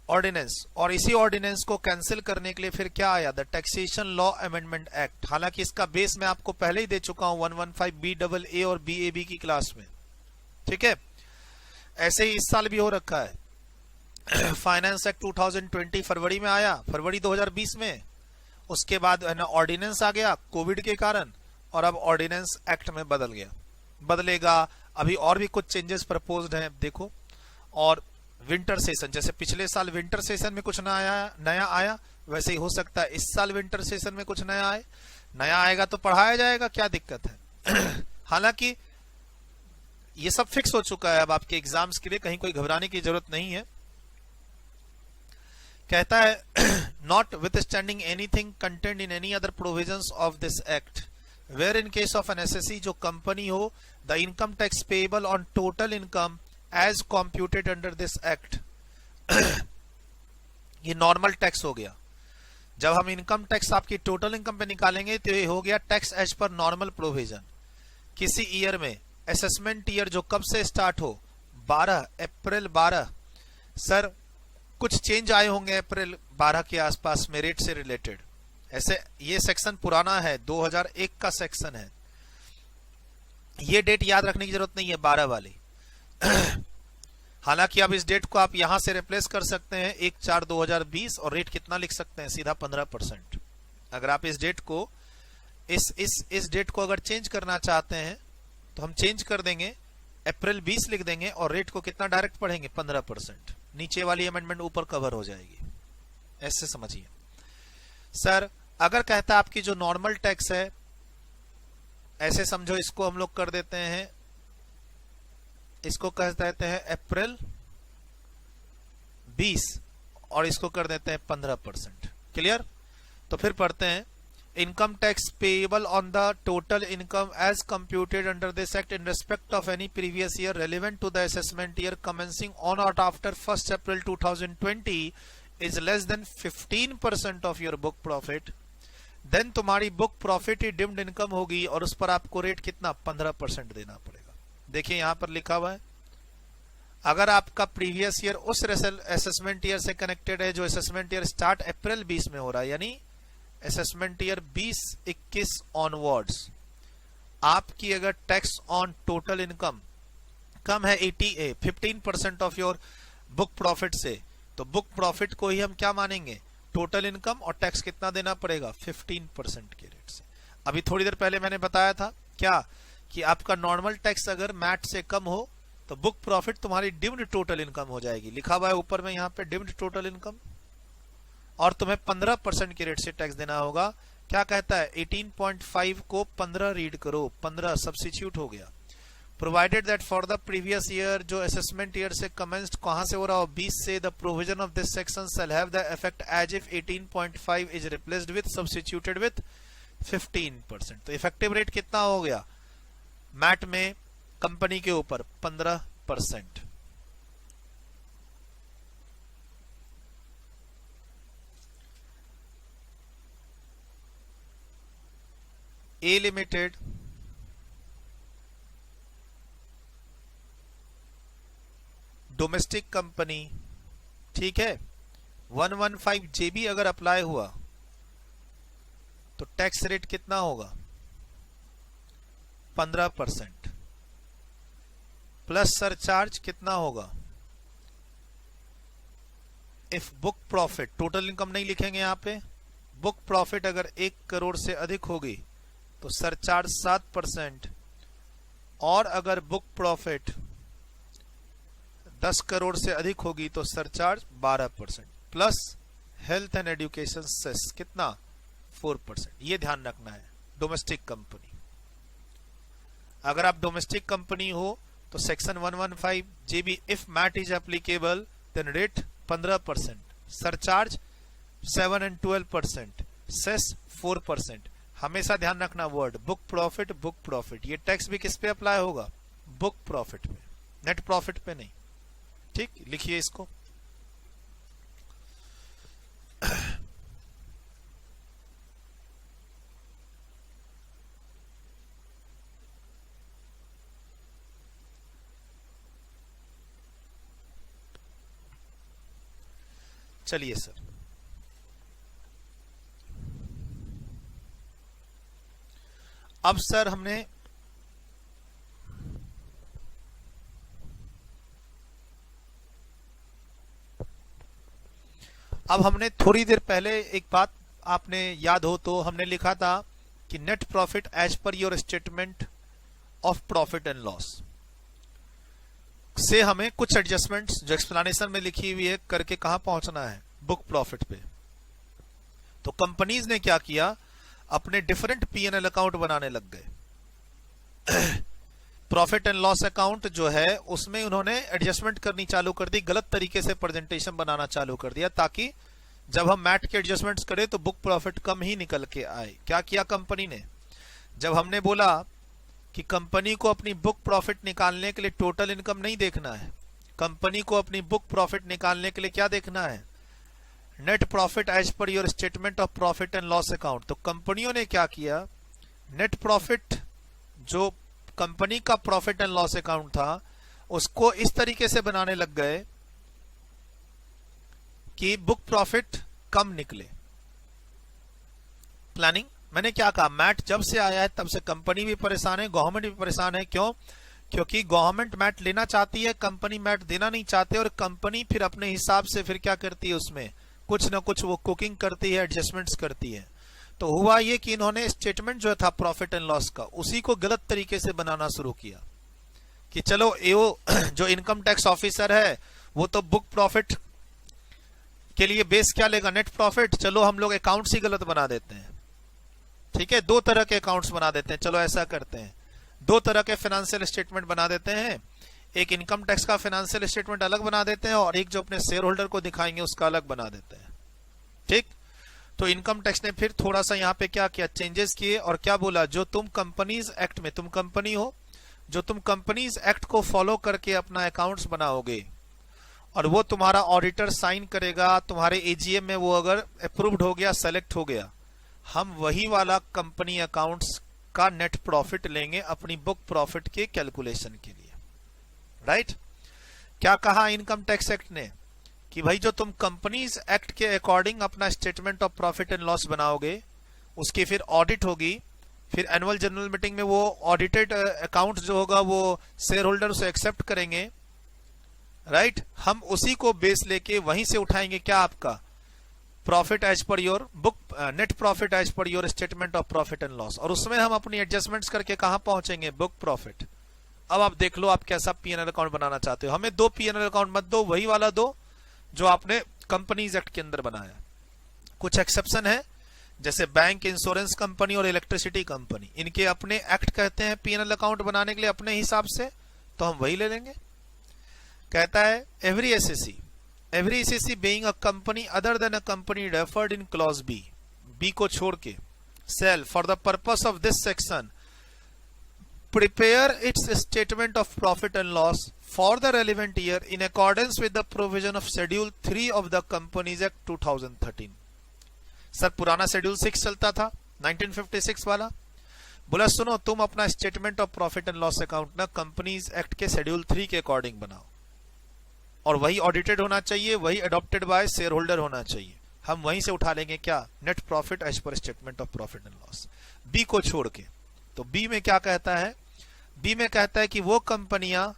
S1: ऑर्डिनेंस, और इसी ऑर्डिनेंस को कैंसिल करने के लिए फिर क्या आया, the taxation law amendment act. हालांकि इसका बेस मैं आपको पहले ही दे चुका हूं 115 BAA और BAB की क्लास में, ठीक है। ऐसे ही इस साल भी हो रखा है। फाइनेंस एक्ट 2020 फरवरी में आया, फरवरी 2020 में। उसके बाद है ना ऑर्डिनेंस आ गया कोविड के कारण, और अब ऑर्डिनेंस एक्ट में बदल गया, बदलेगा। अभी और भी कुछ चेंजेस प्रपोज्ड हैं, देखो। और विंटर सेशन, जैसे पिछले साल विंटर सेशन में कुछ नया आया, वैसे ही हो सकता है इस साल विंटर सेशन में कुछ नया आए। नया आएगा तो पढ़ाया जाएगा, क्या दिक्कत है। हालांकि ये सब फिक्स हो चुका है अब आपके एग्जाम्स के लिए, कहीं कोई घबराने की जरूरत नहीं है। कहता है notwithstanding anything contained in any other provisions of this act where in case of an SSC जो कंपनी हो, the income tax payable on total income as computed under this act. ये नॉर्मल टैक्स हो गया। जब हम income tax आपकी total income पे निकालेंगे तो ये हो गया tax as per normal provision. किसी ईयर में असेसमेंट ईयर जो कब से स्टार्ट हो, 12 अप्रैल 12। सर कुछ चेंज आए होंगे अप्रैल 12 के आसपास में रेट से रिलेटेड। ऐसे ये सेक्शन पुराना है, 2001 का सेक्शन है। ये डेट याद रखने की जरूरत नहीं है 12 वाली। हालांकि अब इस डेट को आप यहां से रिप्लेस कर सकते हैं 1/4/2020 और रेट कितना लिख सकते हैं, सीधा 15%। अगर आप इस डेट को इस डेट को अगर चेंज करना चाहते हैं तो हम चेंज कर देंगे, अप्रैल 20 लिख देंगे और रेट को कितना डायरेक्ट पढ़ेंगे, 15%। नीचे वाली अमेंडमेंट ऊपर कवर हो जाएगी, ऐसे समझिए। सर अगर कहता है आपकी जो नॉर्मल टैक्स है, ऐसे समझो, इसको हम लोग कर देते हैं, इसको कह देते हैं अप्रैल 20 और इसको कर देते हैं 15%। क्लियर? तो फिर पढ़ते हैं income tax payable on the total income as computed under this act in respect of any previous year relevant to the assessment year commencing on or after 1 April 2020 is less than 15% of your book profit, then तुम्हारी book profit ही deemed income होगी और उस पर आपको rate कितना, 15% देना पड़ेगा। देखिए यहां पर लिखा हुआ है, अगर आपका प्रीवियस ईयर उस असेसमेंट ईयर से कनेक्टेड है जो असेसमेंट ईयर स्टार्ट अप्रैल 20 में हो रहा है, यानी असेसमेंट ईयर 20-21 ऑनवर्ड्स, आपकी अगर टैक्स ऑन टोटल इनकम कम है 15% ऑफ योर बुक प्रॉफिट से, तो बुक प्रॉफिट को ही हम क्या मानेंगे, टोटल इनकम, और टैक्स कितना देना पड़ेगा, 15% के रेट से। अभी थोड़ी देर पहले मैंने बताया था क्या, कि आपका नॉर्मल टैक्स अगर मैट से कम हो तो बुक प्रॉफिट तुम्हारी डिम्ड टोटल इनकम हो जाएगी। लिखा हुआ है ऊपर में यहाँ पे डिम्ड टोटल इनकम, और तुम्हें 15% के रेट से टैक्स देना होगा। क्या कहता है, 18.5 को 15 रीड करो, 15 सब्स्टिट्यूट हो गया। Provided that for the previous year जो असेसमेंट ईयर से कमेंस्ड कहां से हो रहा हो, 20 से, the provision of this section shall have the effect as if 18.5 is replaced with substituted with 15%। तो इफेक्टिव रेट कितना हो गया मैट में कंपनी के ऊपर, 15%। ए लिमिटेड डोमेस्टिक कंपनी, ठीक है, 115 जेबी अगर अप्लाई हुआ तो टैक्स रेट कितना होगा 15% प्लस सरचार्ज कितना होगा। If book profit, total income नहीं लिखेंगे यहां पे, बुक प्रॉफिट अगर 1 करोड़ से अधिक होगी तो सरचार्ज 7%, और अगर बुक प्रॉफिट 10 करोड़ से अधिक होगी तो surcharge 12%, plus health and education cess कितना 4%। ये ध्यान रखना है डोमेस्टिक कंपनी। अगर आप डोमेस्टिक कंपनी हो तो section 115 JB if MAT is applicable then rate 15%, surcharge 7 and 12%, cess 4%। हमेशा ध्यान रखना वर्ड बुक प्रॉफिट, ये टैक्स भी किस पे अप्लाई होगा, बुक प्रॉफिट पे, नेट प्रॉफिट पे नहीं। ठीक, लिखिए इसको। चलिए सर, अब सर हमने थोड़ी देर पहले एक बात आपने याद हो तो हमने लिखा था कि net profit as per your statement of profit and loss से हमें कुछ एडजस्टमेंट्स जो एक्सप्लेनेशन में लिखी हुई है करके कहां पहुंचना है, बुक प्रॉफिट पे। तो कंपनीज ने क्या किया, अपने डिफरेंट पीएनएल अकाउंट बनाने लग गए। प्रॉफिट एंड लॉस अकाउंट जो है उसमें उन्होंने एडजस्टमेंट करनी चालू कर दी, गलत तरीके से प्रेजेंटेशन बनाना चालू कर दिया, ताकि जब हम मैट के एडजस्टमेंट्स करें तो बुक प्रॉफिट कम ही निकल के आए। क्या किया कंपनी ने, जब हमने बोला कि कंपनी को अपनी बुक प्रॉफिट निकालने के लिए टोटल इनकम नहीं देखना है, कंपनी को अपनी बुक प्रॉफिट निकालने के लिए क्या देखना है, net profit as per your statement of profit and loss account. तो कंपनियों ने क्या किया, नेट प्रॉफिट जो कंपनी का प्रॉफिट एंड लॉस अकाउंट था उसको इस तरीके से बनाने लग गए कि बुक प्रॉफिट कम निकले। प्लानिंग, मैंने क्या कहा, मैट जब से आया है तब से कंपनी भी परेशान है, गवर्नमेंट भी परेशान है। क्यों, क्योंकि गवर्नमेंट मैट लेना चाहती है, कंपनी मैट देना नहीं चाहते, और कंपनी फिर अपने हिसाब से फिर क्या करती है, उसमें कुछ ना कुछ वो कुकिंग करती है, एडजस्टमेंट्स करती है। तो हुआ ये कि इन्होंने स्टेटमेंट जो था प्रॉफिट एंड लॉस का उसी को गलत तरीके से बनाना शुरू किया कि चलो एओ जो इनकम टैक्स ऑफिसर है वो तो बुक प्रॉफिट के लिए बेस क्या लेगा, नेट प्रॉफिट, चलो हम लोग अकाउंट्स ही गलत बना देते हैं। ठीक है, 2 तरह के अकाउंट्स बना देते हैं, चलो ऐसा करते हैं, 2 तरह के फाइनेंशियल स्टेटमेंट बना देते हैं, एक इनकम टैक्स का फाइनेंशियल स्टेटमेंट अलग बना देते हैं और एक जो अपने शेयर होल्डर को दिखाएंगे उसका अलग बना देते हैं। ठीक, तो इनकम टैक्स ने फिर थोड़ा सा यहाँ पे क्या किया, चेंजेस किए और क्या बोला, जो तुम कंपनीज एक्ट में, तुम कंपनी हो, जो तुम कंपनीज एक्ट को फॉलो करके अपना अकाउंट्स बनाओगे और वो तुम्हारा ऑडिटर साइन करेगा, तुम्हारे एजीएम में वो अगर अप्रूव्ड हो गया, सेलेक्ट हो गया, हम वही वाला कंपनी अकाउंट्स का नेट प्रॉफिट लेंगे अपनी बुक प्रॉफिट के कैलकुलेशन के लिए। राइट, क्या कहा इनकम टैक्स एक्ट ने कि भाई जो तुम कंपनीज एक्ट के अकॉर्डिंग अपना statement of profit and loss बनाओगे, उसकी फिर ऑडिट होगी, फिर एनुअल जनरल मीटिंग में वो ऑडिटेड अकाउंट जो होगा वो शेयर होल्डर उसे एक्सेप्ट करेंगे। राइट, हम उसी को बेस लेके वहीं से उठाएंगे क्या, आपका profit as per your book, net profit as per your statement of profit and loss, और उसमें हम अपनी एडजस्टमेंट्स करके कहां पहुंचेंगे, बुक प्रॉफिट। अब आप देख लो आप कैसा पीएनएल अकाउंट बनाना चाहते हो, हमें 2 पीएनएल अकाउंट मत दो, वही वाला दो जो आपने कंपनीज एक्ट के अंदर बनाया। कुछ एक्सेप्शन है, जैसे बैंक, इंश्योरेंस कंपनी और इलेक्ट्रिसिटी कंपनी, इनके अपने एक्ट कहते हैं पीएनएल अकाउंट बनाने के लिए अपने हिसाब से, तो हम वही ले लेंगे। कहता है every assessee being a company other than a company referred in clause B को छोड़ के, shall for the purpose of this section prepare its statement of profit and loss for the relevant year in accordance with the provision of schedule 3 of the Companies Act 2013। Sir पुराना schedule 6 चलता था 1956 वाला, बोला सुनो, तुम अपना statement of profit and loss account ना companies act के शेड्यूल 3 के अकॉर्डिंग बनाओ, और वही ऑडिटेड होना चाहिए, वही अडॉप्टेड बाय शेयर होल्डर होना चाहिए। हम वहीं से उठा लेंगे क्या, net profit as per statement of profit and loss, B को छोड़ के। तो बी में क्या कहता है, बी में कहता है कि वो कंपनियां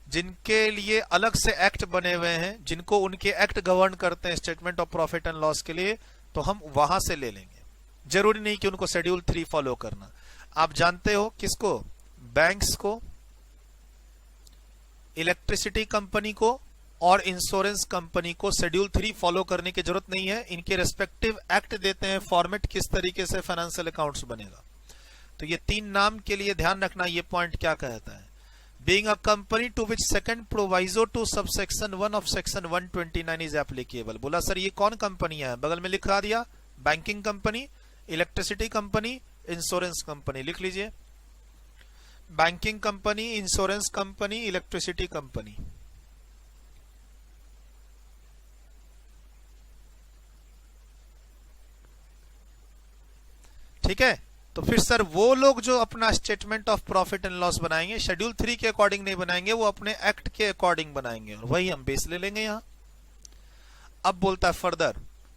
S1: जिनके लिए अलग से एक्ट बने हुए हैं, जिनको उनके एक्ट गवर्न करते हैं statement of profit and loss के लिए, तो हम वहां से ले लेंगे। जरूरी नहीं कि उनको शेड्यूल 3 फॉलो करना। आप जानते हो किसको, बैंक्स को, इलेक्ट्रिसिटी कंपनी को और इंश्योरेंस कंपनी को शेड्यूल 3 फॉलो करने की जरूरत नहीं है। इनके रेस्पेक्टिव एक्ट देते हैं फॉर्मेट किस तरीके से फाइनेंशियल अकाउंट्स बनेगा। तो ये 3 नाम के लिए ध्यान रखना, ये पॉइंट क्या कहता है। Being a company to which second proviso to subsection 1 of section 129 is applicable. बोला सर ये कौन कंपनियां हैं, बगल में लिखा दिया, banking company, electricity company, insurance company. लिख लीजिए, banking company, insurance company, electricity company. ठीक है, तो फिर सर वो लोग जो अपना statement of profit and loss बनाएंगे शेड्यूल 3 के अकॉर्डिंग नहीं बनाएंगे, वो अपने एक्ट के अकॉर्डिंग बनाएंगे, और वही हम बेस ले लेंगे यहां। अब बोलता है फर्दर,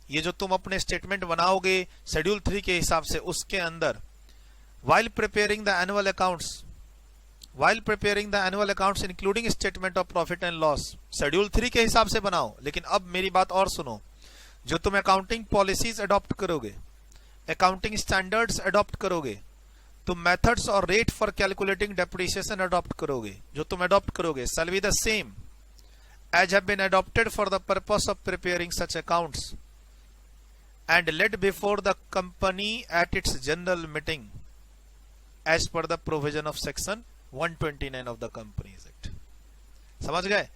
S1: ये जो तुम अपने स्टेटमेंट बनाओगे शेड्यूल 3 के हिसाब से, उसके अंदर while preparing the annual accounts including statement of profit and loss schedule 3 के हिसाब से बनाओ। लेकिन अब मेरी बात और सुनो, जो तुम अकाउंटिंग पॉलिसीज अडॉप्ट करोगे, अकाउंटिंग स्टैंडर्ड्स अडॉप्ट करोगे, तुम मेथड्स और rate for calculating depreciation adopt करोगे, जो तुम अडॉप्ट करोगे shall be the same as have been adopted for the purpose of preparing such accounts and laid before the company at its general meeting as per the provision of section 129 of the Companies Act। समझ गए?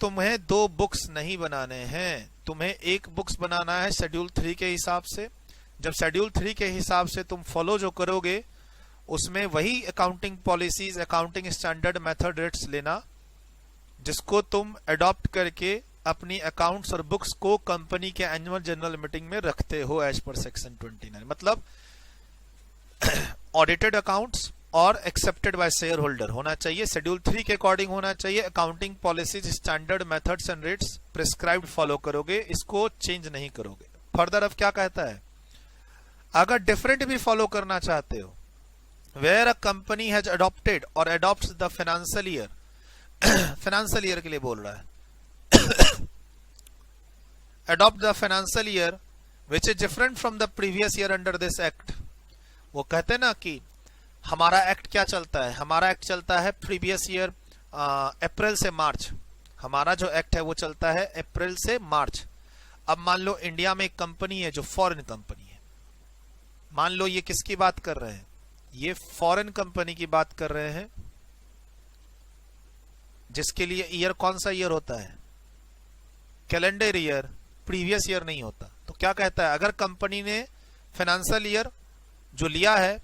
S1: तुम्हें 2 books नहीं बनाने हैं, तुम्हें एक books बनाना है schedule 3 के हिसाब से। जब शेड्यूल 3 के हिसाब से तुम फॉलो जो करोगे, उसमें वही accounting policies, accounting standard, method, rates लेना, जिसको तुम अडॉप्ट करके अपनी अकाउंट्स और बुक्स को कंपनी के एनुअल जनरल मीटिंग में रखते हो एज पर सेक्शन 29। मतलब ऑडिटेड अकाउंट्स और एक्सेप्टेड बाय शेयर होल्डर होना चाहिए, शेड्यूल 3 के अकॉर्डिंग होना चाहिए, accounting policies, standard, methods and rates prescribed follow करोगे, इसको चेंज नहीं करोगे। फर्दर अब क्या कहता है, अगर डिफरेंट भी फॉलो करना चाहते हो, where a company has adopted or adopts the financial year, financial year के लिए बोल रहा है, adopt the financial year which is different from the previous year under this act। वो कहते हैं ना कि हमारा एक्ट क्या चलता है, हमारा एक्ट चलता है प्रीवियस ईयर अप्रैल से मार्च, हमारा जो एक्ट है वो चलता है अप्रैल से मार्च। अब मान लो इंडिया में एक कंपनी है जो फॉरेन कंपनी है, मान लो ये किसकी बात कर रहे हैं, ये फॉरेन कंपनी की बात कर रहे हैं, जिसके लिए ईयर कौन सा ईयर होता है, कैलेंडर ईयर, प्रीवियस ईयर नहीं होता। तो क्या कहता है, अगर कंपनी ने फाइनेंशियल ईयर जो लिया है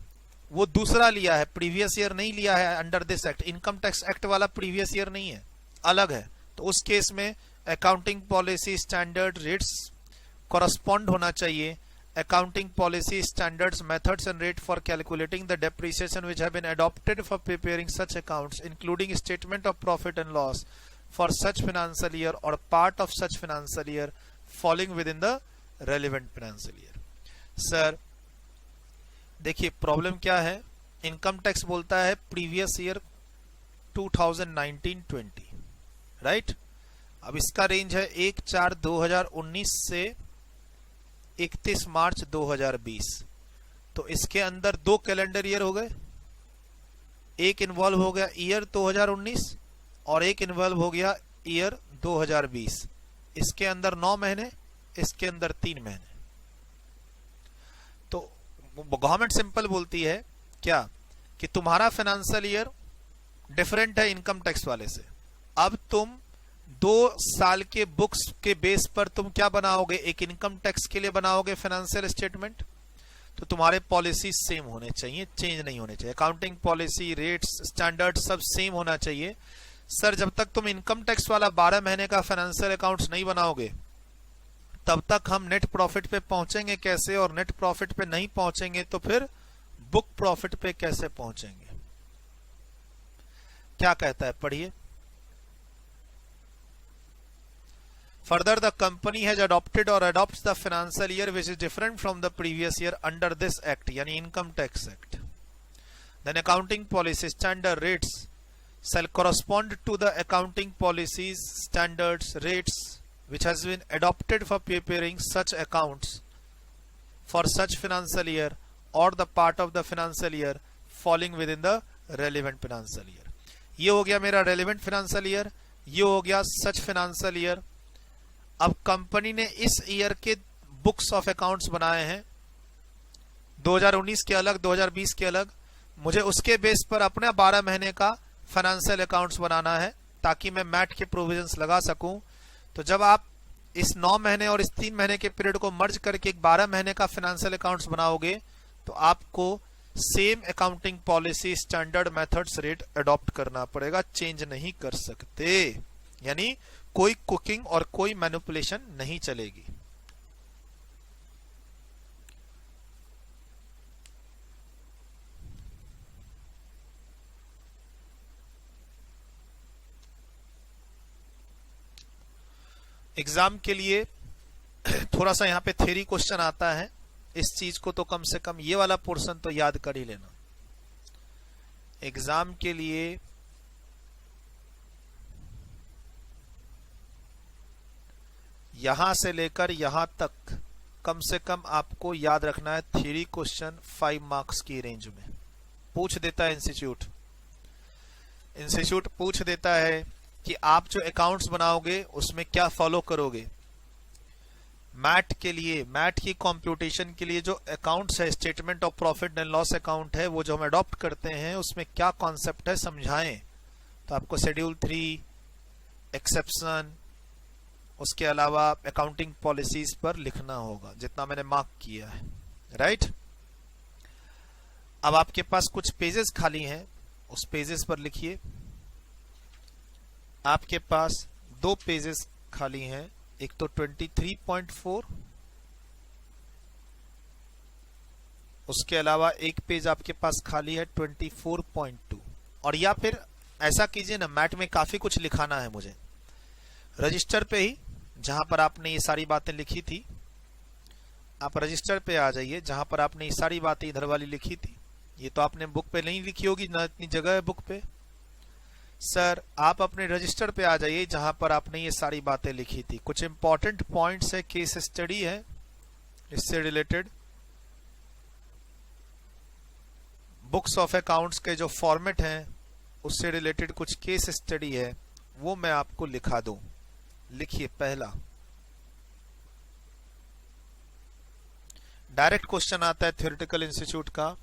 S1: वो दूसरा लिया है, प्रीवियस ईयर नहीं लिया है under this act, income tax act वाला प्रीवियस ईयर नहीं है, अलग है, तो उस केस में accounting policy, standard, rates correspond होना चाहिए। Accounting policy, standards, methods and rate for calculating the depreciation which have been adopted for preparing such accounts including statement of profit and loss for such financial year or part of such financial year falling within the relevant financial year। Sir देखिए problem क्या है, income tax बोलता है previous year 2019-20, right. अब इसका range है 1/4/2019 से 31 मार्च 2020, तो इसके अंदर 2 कैलेंडर ईयर हो गए, एक इन्वॉल्व हो गया ईयर 2019 और एक इन्वॉल्व हो गया ईयर 2020। इसके अंदर 9 महीने, इसके अंदर 3 महीने। तो गवर्नमेंट सिंपल बोलती है क्या कि तुम्हारा फाइनेंशियल ईयर डिफरेंट है इनकम टैक्स वाले से। अब तुम 2 साल के बुक्स के बेस पर तुम क्या बनाओगे, एक इनकम टैक्स के लिए बनाओगे फाइनेंशियल स्टेटमेंट, तो तुम्हारे पॉलिसी सेम होने चाहिए, चेंज नहीं होने चाहिए। अकाउंटिंग पॉलिसी, रेट्स, स्टैंडर्ड सब सेम होना चाहिए। सर जब तक तुम इनकम टैक्स वाला 12 महीने का फाइनेंशियल अकाउंट्स नहीं बनाओगे, तब तक हम नेट प्रॉफिट पे पहुंचेंगे कैसे, और नेट प्रॉफिट पे नहीं पहुंचेंगे तो फिर बुक प्रॉफिट पे कैसे पहुंचेंगे? क्या कहता है, पढ़िए। Further, the company has adopted or adopts the financial year which is different from the previous year under this act, यानी Income Tax Act. Then accounting policy standard rates shall correspond to the accounting policies, standards, rates which has been adopted for preparing such accounts for such financial year or the part of the financial year falling within the relevant financial year. ये हो गया मेरा relevant financial year, ये हो गया such financial year. अब company ने इस ईयर के बुक्स ऑफ अकाउंट्स बनाए हैं, 2019 के अलग, 2020 के अलग। मुझे उसके बेस पर अपने 12 महीने का फाइनेंशियल अकाउंट्स बनाना है ताकि मैं मैट के प्रोविजंस लगा सकूं। तो जब आप इस 9 महीने और इस 3 महीने के पीरियड को मर्ज करके एक 12 महीने का फाइनेंशियल अकाउंट्स बनाओगे तो आपको same accounting policy, standard methods, rate adopt करना पड़ेगा, चेंज नहीं कर सकते। यानी कोई कुकिंग और कोई मैनिपुलेशन नहीं चलेगी। एग्जाम के लिए थोड़ा सा यहां पे थ्योरी क्वेश्चन आता है, इस चीज को तो कम से कम ये वाला पोर्शन तो याद कर ही लेना। एग्जाम के लिए यहां से लेकर यहां तक कम से कम आपको याद रखना है थ्योरी क्वेश्चन 5 मार्क्स की रेंज में पूछ देता है इंस्टीट्यूट पूछ देता है कि आप जो अकाउंट्स बनाओगे उसमें क्या फॉलो करोगे। मैट के लिए, मैट की कंप्यूटेशन के लिए जो अकाउंट्स है, statement of profit and loss account है, वो जो हम अडॉप्ट करते हैं उसमें क्या कॉन्सेप्ट है समझाएं। तो आपको शेड्यूल 3, एक्सेप्शन, उसके अलावा अकाउंटिंग पॉलिसीज पर लिखना होगा जितना मैंने मार्क किया है, राइट। अब आपके पास कुछ पेजेस खाली हैं, उस पेजेस पर लिखिए। आपके पास 2 पेजेस खाली हैं, एक तो 23.4, उसके अलावा एक पेज आपके पास खाली है 24.2। और या फिर ऐसा कीजिए ना, मैट में काफी कुछ लिखाना है मुझे, रजिस्टर पे ही जहां पर आपने ये सारी बातें लिखी थी, आप रजिस्टर पे आ जाइए जहां पर आपने ये सारी बातें इधर वाली लिखी थी। ये तो आपने बुक पे नहीं लिखी होगी ना, इतनी जगह है बुक पे। सर आप अपने रजिस्टर पे आ जाइए जहां पर आपने ये सारी बातें लिखी थी। कुछ इंपॉर्टेंट पॉइंट्स है, केस स्टडी है इससे रिलेटेड, बुक्स ऑफ अकाउंट्स के जो फॉर्मेट हैं उससे रिलेटेड कुछ केस स्टडी है, वो मैं आपको लिखा दूं। लिखिए, पहला डायरेक्ट क्वेश्चन आता है थ्योरेटिकल इंस्टीट्यूट का।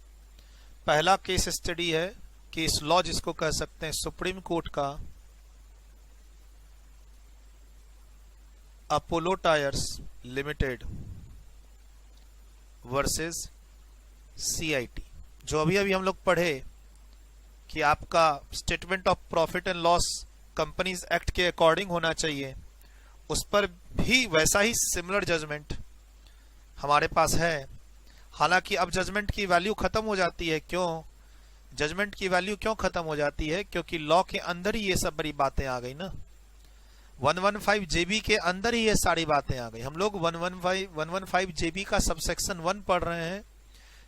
S1: पहला केस स्टडी है, केस लॉ जिसको कह सकते हैं, सुप्रीम कोर्ट का Apollo tyres limited versus CIT. जो अभी अभी हम लोग पढ़े कि आपका statement of profit and loss companies act के अकॉर्डिंग होना चाहिए, उस पर भी वैसा ही सिमिलर जजमेंट हमारे पास है। हालांकि अब जजमेंट की वैल्यू खत्म हो जाती है। क्यों जजमेंट की वैल्यू क्यों खत्म हो जाती है? क्योंकि लॉ के अंदर ही ये सब बड़ी बातें आ गई ना, 115 जेबी के अंदर ही ये सारी बातें आ गई। हम लोग 115 जेबी का सबसेक्शन 1 पढ़ रहे हैं।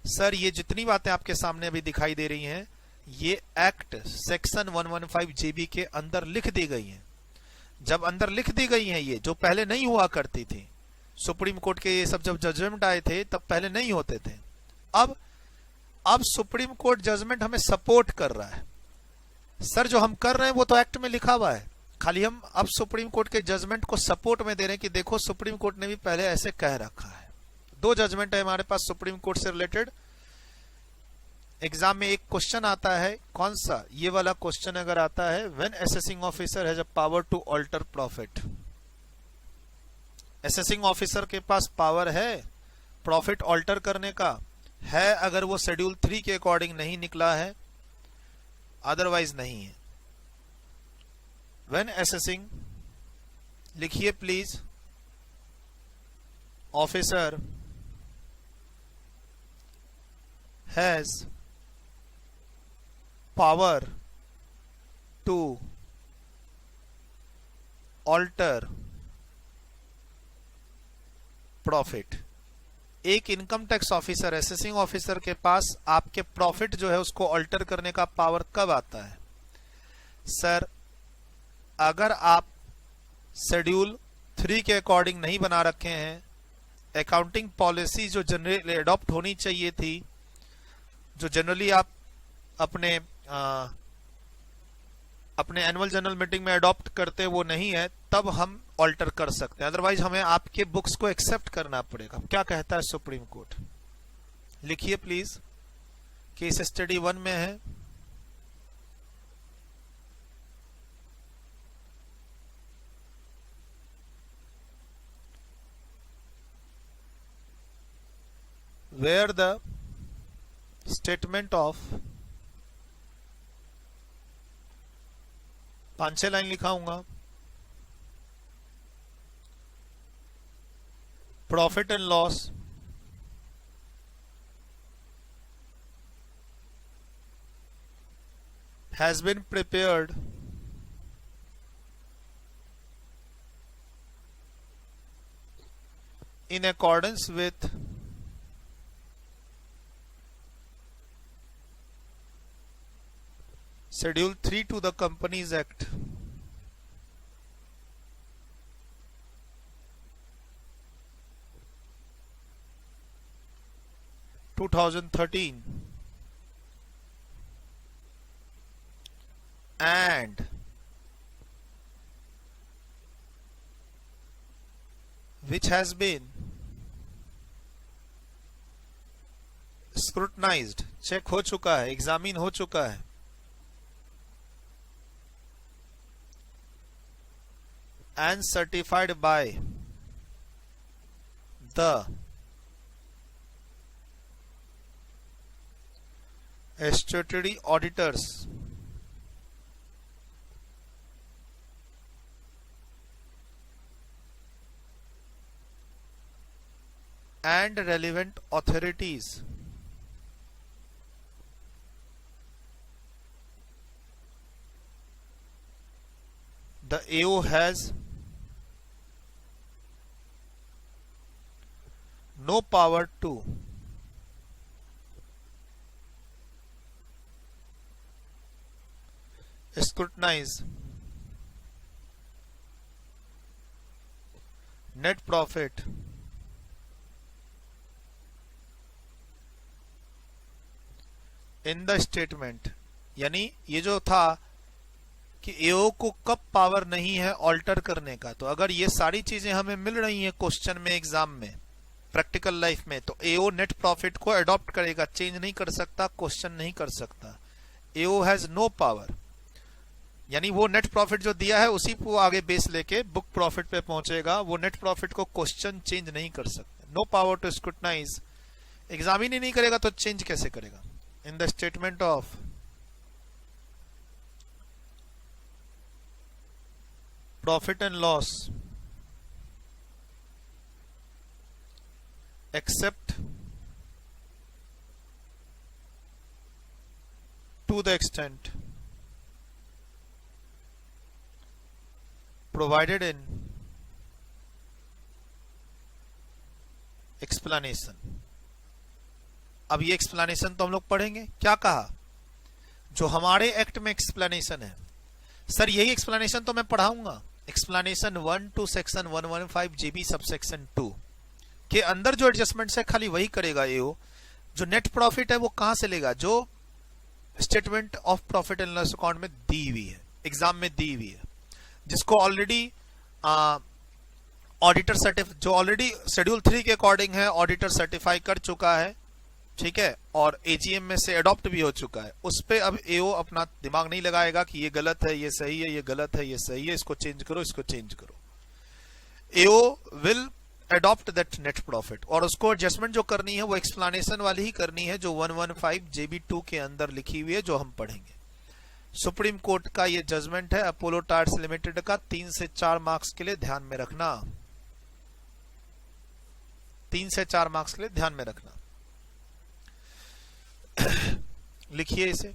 S1: सर ये जितनी बातें आपके सामने अभी दिखाई दे रही हैं, ये एक्ट सेक्शन 115 जेबी के अंदर लिख दी गई हैं। जब अंदर लिख दी गई हैं, ये जो पहले नहीं हुआ करती थी, सुप्रीम कोर्ट के ये सब जब जजमेंट आए थे तब पहले नहीं होते थे। अब सुप्रीम कोर्ट जजमेंट हमें सपोर्ट कर रहा है। सर जो हम कर रहे हैं वो तो एक्ट में लिखा हुआ है, खाली हम अब सुप्रीम कोर्ट के जजमेंट को सपोर्ट में दे रहे हैं कि देखो सुप्रीम कोर्ट ने भी पहले ऐसे कह रखा है। 2 जजमेंट है हमारे पास सुप्रीम कोर्ट से रिलेटेड। एग्जाम में एक क्वेश्चन आता है, कौन सा? ये वाला क्वेश्चन अगर आता है, when assessing officer has a power to alter profit. Assessing officer के पास पावर है प्रॉफिट ऑल्टर करने का, है अगर वो शेड्यूल 3 के अकॉर्डिंग नहीं निकला है, अदरवाइज नहीं है। व्हेन असेसिंग, लिखिए please, officer has power to alter profit. एक income tax officer, assessing officer के पास आपके प्रॉफिट जो है उसको ऑल्टर करने का पावर कब आता है? सर, अगर आप शेड्यूल 3 के अकॉर्डिंग नहीं बना रखे हैं, अकाउंटिंग पॉलिसी जो जनरली अडॉप्ट होनी चाहिए थी, जो जनरली आप अपने एनुअल जनरल मीटिंग में अडॉप्ट करते वो नहीं है, तब हम ऑल्टर कर सकते हैं। अदरवाइज हमें आपके बुक्स को एक्सेप्ट करना पड़ेगा। क्या कहता है सुप्रीम कोर्ट? लिखिए प्लीज, केस स्टडी 1 में है। Where the statement of 5-6 line लिखाऊंगा, profit and loss has been prepared in accordance with Schedule 3 to the Companies Act, (2013) and which has been scrutinized, check हो चुका है, एग्जामिन हो चुका है, and certified by the statutory auditors and relevant authorities, the AO has no power to scrutinize net profit in the statement। यानी ये जो था कि एओ को कब पावर नहीं है ऑल्टर करने का, तो अगर ये सारी चीजें हमें मिल रही हैं क्वेश्चन में, एग्जाम में, प्रैक्टिकल लाइफ में, तो एओ नेट प्रॉफिट को अडॉप्ट करेगा, चेंज नहीं कर सकता, क्वेश्चन नहीं कर सकता। एओ हैज नो पावर, यानी वो नेट प्रॉफिट जो दिया है उसी को आगे बेस लेके बुक प्रॉफिट पे पहुंचेगा, वो नेट प्रॉफिट को क्वेश्चन चेंज नहीं कर सकते। No power to scrutinise, examine ही नहीं करेगा तो चेंज कैसे करेगा? In the statement of profit and loss except to the extent provided in explanation। अब ये एक्सप्लेनेशन तो हम लोग पढ़ेंगे। क्या कहा? जो हमारे एक्ट में एक्सप्लेनेशन है। सर यही एक्सप्लेनेशन तो मैं पढ़ाऊंगा, explanation 1 to section 115 JB subsection 2 के अंदर जो एडजस्टमेंट है खाली वही करेगा एओ। जो नेट प्रॉफिट है वो कहां से लेगा? जो statement of profit and loss account में दी हुई है, एग्जाम में दी हुई है, जिसको ऑलरेडी ऑडिटर सर्टिफाई, जो ऑलरेडी शेड्यूल 3 के अकॉर्डिंग है, ऑडिटर सर्टिफाई कर चुका है, ठीक है, और एजीएम में से अडॉप्ट भी हो चुका है। उस पे अब एओ अपना दिमाग नहीं लगाएगा कि ये गलत है, ये सही है, ये गलत है, ये सही है, इसको चेंज करो, इसको चेंज करो। AO will adopt that net profit, और उसको एडजस्टमेंट जो करनी है वो एक्सप्लेनेशन वाली ही करनी है, जो 115 जेबी 2 के अंदर लिखी हुई है, जो हम पढ़ेंगे। सुप्रीम कोर्ट का ये जजमेंट है अपोलो टायर्स लिमिटेड का। 3 से 4 मार्क्स के लिए ध्यान में रखना, 3 से 4 मार्क्स के लिए ध्यान में रखना। लिखिए इसे।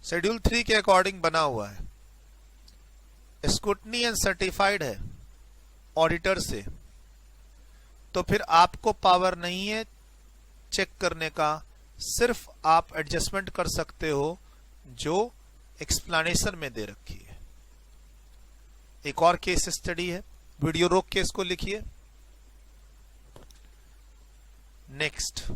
S1: शेड्यूल 3 के अकॉर्डिंग बना हुआ है, स्क्रूटनी एंड सर्टिफाइड है ऑडिटर से, तो फिर आपको पावर नहीं है चेक करने का, सिर्फ आप एडजस्टमेंट कर सकते हो जो एक्सप्लेनेशन में दे रखी है। एक और केस स्टडी है, वीडियो रोक के इसको लिखिए। नेक्स्ट,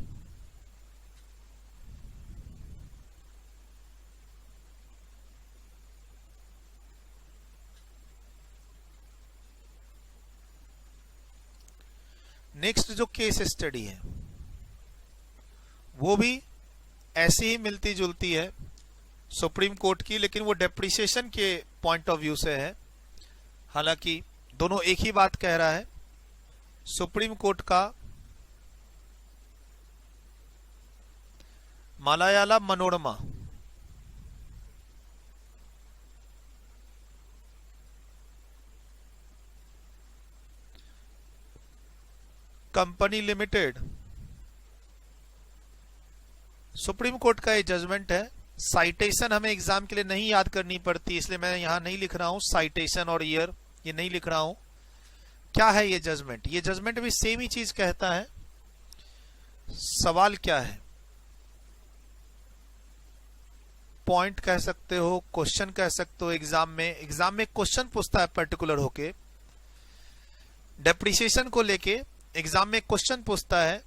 S1: नेक्स्ट जो केस स्टडी है वो भी ऐसी ही मिलती जुलती है सुप्रीम कोर्ट की, लेकिन वो डेप्रिसिएशन के पॉइंट ऑफ व्यू से है। हालांकि दोनों एक ही बात कह रहा है। सुप्रीम कोर्ट का Malayala Manorama company limited, Supreme Court का ये जजमेंट है। साइटेशन हमें एग्जाम के लिए नहीं याद करनी पड़ती, इसलिए मैं यहां नहीं लिख रहा हूं साइटेशन और ईयर, ये नहीं लिख रहा हूं। क्या है ये जजमेंट? ये जजमेंट भी सेम ही चीज कहता है। सवाल क्या है, पॉइंट कह सकते हो, क्वेश्चन कह सकते हो। एग्जाम में क्वेश्चन पूछता है पर्टिकुलर होके, डेप्रिसिएशन को लेके एग्जाम में क्वेश्चन पूछता है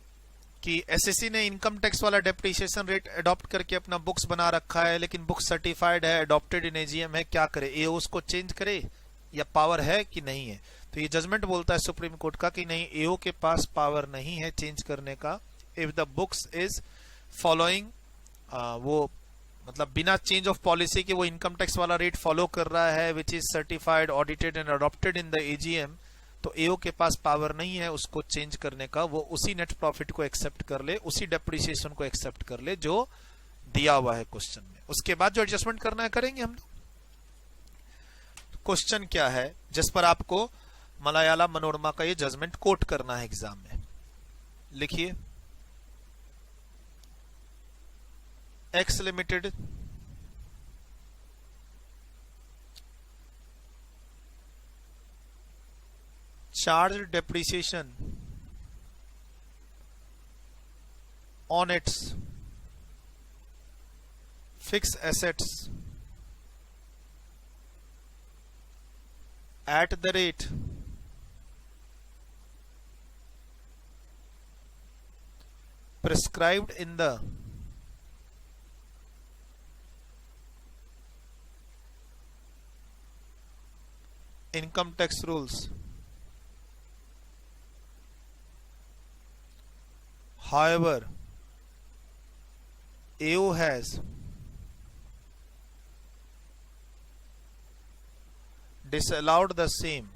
S1: कि एसएससी ने इनकम टैक्स वाला डेप्रिसिएशन रेट अडॉप्ट करके अपना बुक्स बना रखा है, लेकिन बुक सर्टिफाइड है, अडॉप्टेड इन एजीएम है, क्या करे? एओ उसको चेंज करे या पावर है कि नहीं है? तो ये जजमेंट बोलता है सुप्रीम कोर्ट का कि नहीं, एओ के पास पावर नहीं है चेंज करने का। If the books is following, वो मतलब बिना चेंज ऑफ पॉलिसी के वो इनकम टैक्स वाला रेट फॉलो कर रहा है, which is certified, audited and adopted in the AGM, तो एओ के पास पावर नहीं है उसको चेंज करने का। वो उसी नेट प्रॉफिट को एक्सेप्ट कर ले, उसी डेप्रिसिएशन को एक्सेप्ट कर ले जो दिया हुआ है क्वेश्चन में। उसके बाद जो एडजस्टमेंट करना है करेंगे हम लोग। क्वेश्चन क्या है जिस पर आपको मलायाला मनोरमा का ये जजमेंट कोट करना है एग्जाम में? लिखिए, x limited charged depreciation on its fixed assets at the rate prescribed in the income tax rules. However, AO has disallowed the same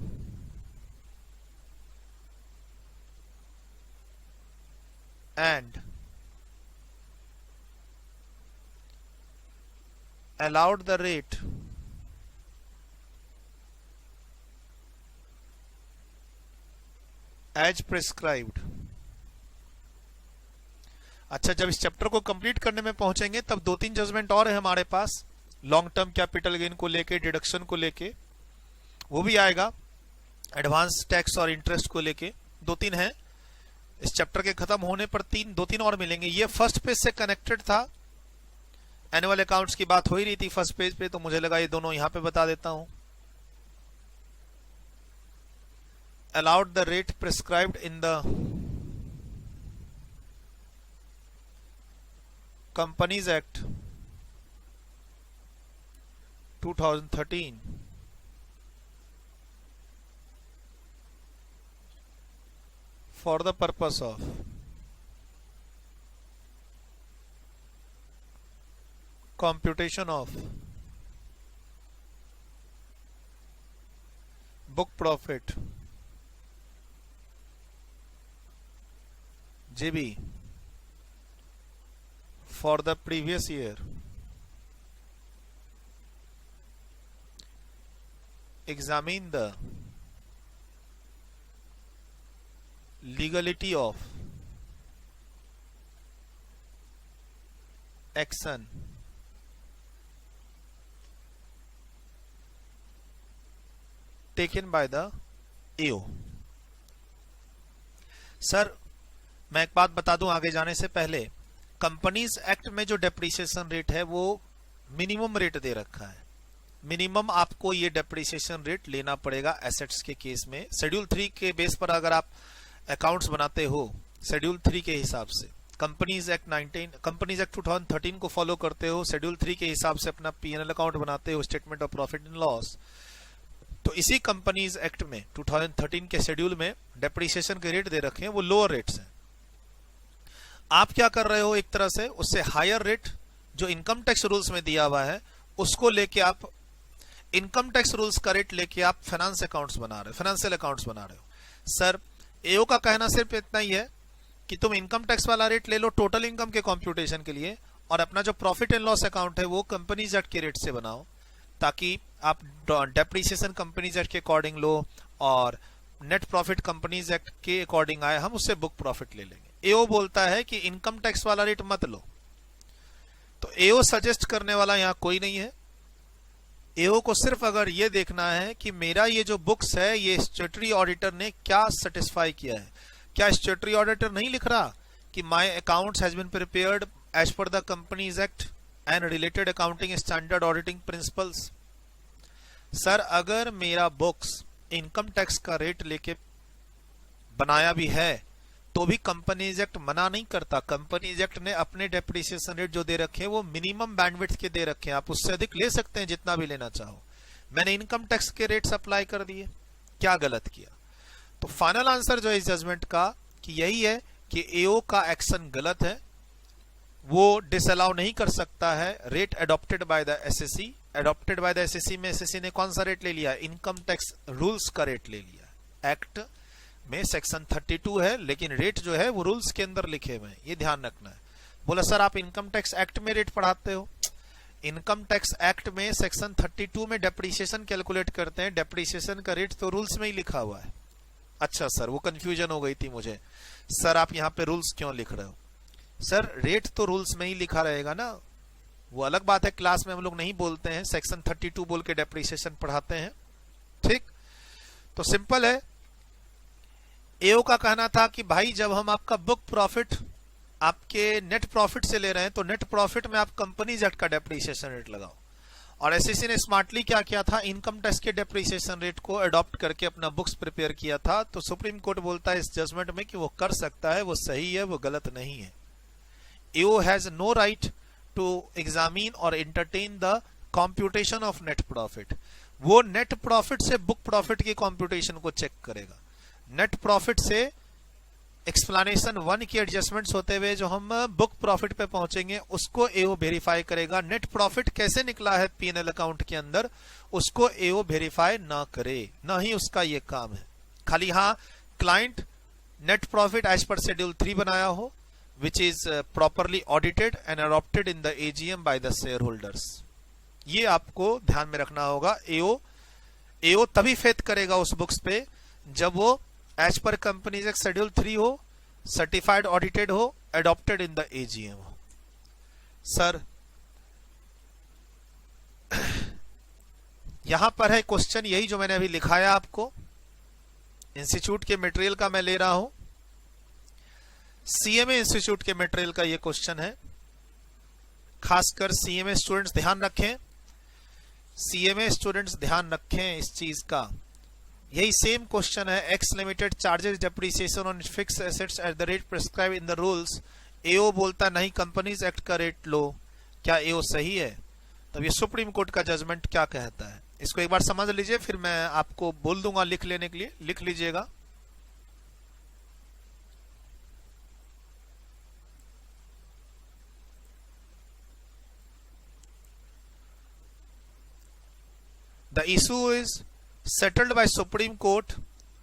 S1: and allowed the rate as prescribed. अच्छा, जब इस chapter को complete करने में पहुंचेंगे तब 2-3 judgement और है हमारे पास, लॉन्ग टर्म कैपिटल गेन को लेके, डिडक्शन को लेके, वो भी आएगा, एडवांस टैक्स और इंटरेस्ट को लेके 2-3 है। इस चैप्टर के खत्म होने पर 2-3 और मिलेंगे। ये फर्स्ट पेज से कनेक्टेड था, एनुअल अकाउंट्स की बात हो ही रही थी फर्स्ट पेज पे, तो मुझे लगा ये दोनों यहां पे बता देता हूं। Allowed the rate prescribed in the Companies Act 2013 for the purpose of computation of book profit, JB, for the previous year, examine the legality of action taken by the AO। Sir मैं एक बात बता दूं आगे जाने से पहले, companies act में जो डेप्रिसिएशन रेट है वो मिनिमम रेट दे रखा है। मिनिमम आपको ये डेप्रिसिएशन रेट लेना पड़ेगा एसेट्स के केस में। शेड्यूल 3 के बेस पर अगर आप अकाउंट्स बनाते हो शेड्यूल 3 के हिसाब से, कंपनीज एक्ट 2013 को फॉलो करते हो, शेड्यूल 3 के हिसाब से अपना P&L अकाउंट बनाते हो, statement of profit and loss, तो इसी कंपनीज एक्ट में 2013 के शेड्यूल में डेप्रिसिएशन के रेट दे रखे हैं, वो लोअर रेट्स हैं। आप क्या कर रहे हो, एक तरह से उससे हायर रेट जो इनकम टैक्स रूल्स में दिया हुआ है उसको लेके आप इनकम टैक्स रूल्स का रेट लेके आप फाइनेंशियल अकाउंट्स बना रहे हो। सर एओ का कहना सिर्फ इतना ही है कि तुम इनकम टैक्स वाला रेट ले लो टोटल इनकम के कंप्यूटेशन के लिए, और अपना जो प्रॉफिट एंड लॉस अकाउंट है वो कंपनीज एक्ट के रेट से बनाओ, ताकि आप डेप्रिसिएशन कंपनीज एक्ट के अकॉर्डिंग लो और नेट प्रॉफिट कंपनीज एक्ट के अकॉर्डिंग आए, हम उससे बुक प्रॉफिट ले लेंगे। एओ बोलता है कि इनकम टैक्स वाला रेट मत लो, तो एओ सजेस्ट करने वाला यहां कोई नहीं है। एओ को सिर्फ अगर ये देखना है कि मेरा ये जो बुक्स है ये स्टैट्यूटरी ऑडिटर ने क्या सेटिस्फाई किया है। क्या स्टैट्यूटरी ऑडिटर नहीं लिख रहा कि my accounts has been prepared as per the companies act and related accounting standard auditing principles. Sir अगर मेरा बुक्स इनकम टैक्स का रेट लेके बनाया भी है तो भी कंपनीज एक्ट मना नहीं करता। कंपनीज एक्ट ने अपने डेप्रिसिएशन रेट जो दे रखे हैं वो मिनिमम बैंडविड्थ के दे रखे हैं, आप उससे अधिक ले सकते हैं जितना भी लेना चाहो। मैंने इनकम टैक्स के रेट्स अप्लाई कर दिए, क्या गलत किया? तो फाइनल आंसर जो है इस जजमेंट का कि यही है कि एओ का एक्शन गलत है, वो डिसअलाउ नहीं कर सकता है rate adopted by the assessee. Adopted by the assessee में एसएससी ने कौन सा रेट ले लिया? इनकम टैक्स रूल्स का रेट ले लिया। एक्ट में सेक्शन 32 है लेकिन रेट जो है वो रूल्स के अंदर लिखे हुए हैं, ये ध्यान रखना है। बोला सर आप इनकम टैक्स एक्ट में रेट पढ़ाते हो, इनकम टैक्स एक्ट में सेक्शन 32 में डेप्रिसिएशन कैलकुलेट करते हैं, डेप्रिसिएशन का रेट तो रूल्स में ही लिखा हुआ है। अच्छा सर वो कंफ्यूजन हो गई थी मुझे, सर आप यहाँ पे रूल्स क्यों लिख रहे हो? सर रेट तो रूल्स में ही लिखा रहेगा ना, वो अलग बात है क्लास में हम लोग नहीं बोलते हैं, सेक्शन 32 बोल के डेप्रिसिएशन पढ़ाते हैं। ठीक, तो सिंपल है। एओ का कहना था कि भाई जब हम आपका बुक प्रॉफिट आपके नेट प्रॉफिट से ले रहे हैं तो नेट प्रॉफिट में आप कंपनीज एक्ट का डेप्रिसिएशन रेट लगाओ। और एसएससी ने स्मार्टली क्या किया था, इनकम टैक्स के डेप्रिसिएशन रेट को अडॉप्ट करके अपना बुक्स प्रिपेयर किया था। तो सुप्रीम कोर्ट बोलता है इस जजमेंट में कि वो कर सकता है, वो सही है, वो गलत नहीं है। AO has no right to examine और entertain the computation of net profit. वो नेट प्रॉफिट से बुक प्रॉफिट की कंप्यूटेशन को चेक करेगा। नेट प्रॉफिट से एक्सप्लेनेशन 1 की एडजस्टमेंट्स होते हुए जो हम बुक प्रॉफिट पे पहुंचेंगे उसको एओ वेरीफाई करेगा। नेट प्रॉफिट कैसे निकला है पीएनएल अकाउंट के अंदर उसको एओ वेरीफाई ना करे, ना ही उसका ये काम है। खाली हाँ client net profit as per schedule 3 बनाया हो which is properly audited and adopted in the AGM by the shareholders, ये आपको ध्यान में रखना होगा। एओ तभी फेथ करेगा उस बुक्स पे जब वो as per companies act schedule 3 हो, सर्टिफाइड ऑडिटेड हो, अडॉप्टेड इन द एजीएम हो। सर यहां पर है क्वेश्चन यही जो मैंने अभी लिखाया आपको, इंस्टीट्यूट के मटेरियल का मैं ले रहा हूं, सीएमए इंस्टीट्यूट के मटेरियल का ये क्वेश्चन है। खासकर सीएमए स्टूडेंट्स ध्यान रखें, सीएमए स्टूडेंट्स ध्यान रखें इस चीज का। यही सेम क्वेश्चन है, X limited charges depreciation on fixed assets at the rate prescribe in the rules. AO बोलता नहीं कंपनीज एक्ट का रेट लो, क्या एओ सही है? तब ये सुप्रीम कोर्ट का जजमेंट क्या कहता है इसको एक बार समझ लीजिए, फिर मैं आपको बोल दूंगा लिख लेने के लिए, लिख लीजिएगा। The issue is settled by Supreme Court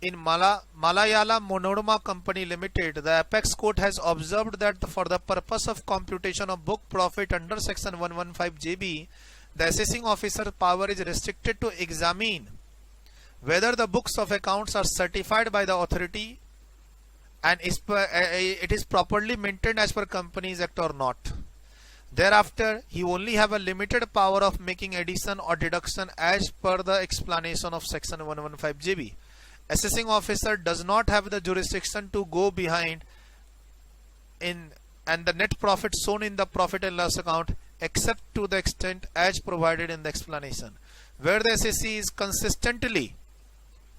S1: in Malayala Monorama Company Limited, the Apex Court has observed that for the purpose of computation of book profit under Section 115 JB, the assessing officer power is restricted to examine whether the books of accounts are certified by the authority and it is properly maintained as per Companies Act or not. Thereafter, he only have a limited power of making addition or deduction as per the explanation of Section 115 JB. Assessing officer does not have the jurisdiction to go behind in and the net profit shown in the profit and loss account except to the extent as provided in the explanation. Where the assessee is consistently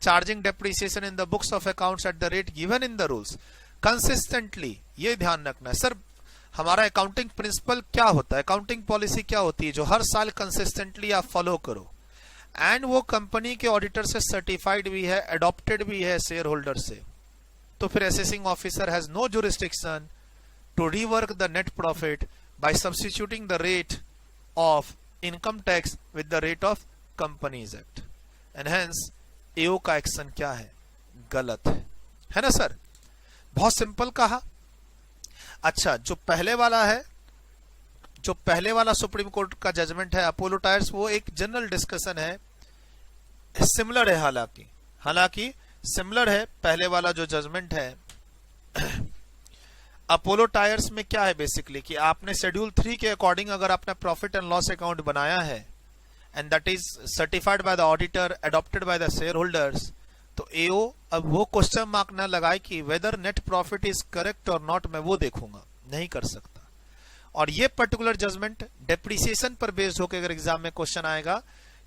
S1: charging depreciation in the books of accounts at the rate given in the rules. Consistently, ये ध्यान रखना है sir, हमारा accounting principle क्या होता है, accounting policy क्या होती है जो हर साल कंसिस्टेंटली आप फॉलो करो, एंड वो कंपनी के ऑडिटर से सर्टिफाइड भी है, अडॉप्टेड भी है शेयर होल्डर से, तो फिर assessing officer has no jurisdiction to rework the net profit by substituting the rate of income tax with the rate of companies act, and hence AO का action क्या है, गलत है ना सर, बहुत सिंपल कहा। अच्छा, जो पहले वाला सुप्रीम कोर्ट का जजमेंट है अपोलो टायर्स, वो एक जनरल डिस्कशन है, सिमिलर है, हालांकि सिमिलर है। पहले वाला जो जजमेंट है अपोलो टायर्स में क्या है बेसिकली कि आपने शेड्यूल 3 के अकॉर्डिंग अगर आपने प्रॉफिट एंड लॉस अकाउंट बनाया है and that is certified by the auditor, adopted by the shareholders, तो एओ अब वो क्वेश्चन मार्क ना लगाए कि whether net profit is correct और नॉट, मैं वो देखूंगा, नहीं कर सकता। और ये पर्टिकुलर जजमेंट डेप्रिसिएशन पर बेस्ड होकर अगर एग्जाम में क्वेश्चन आएगा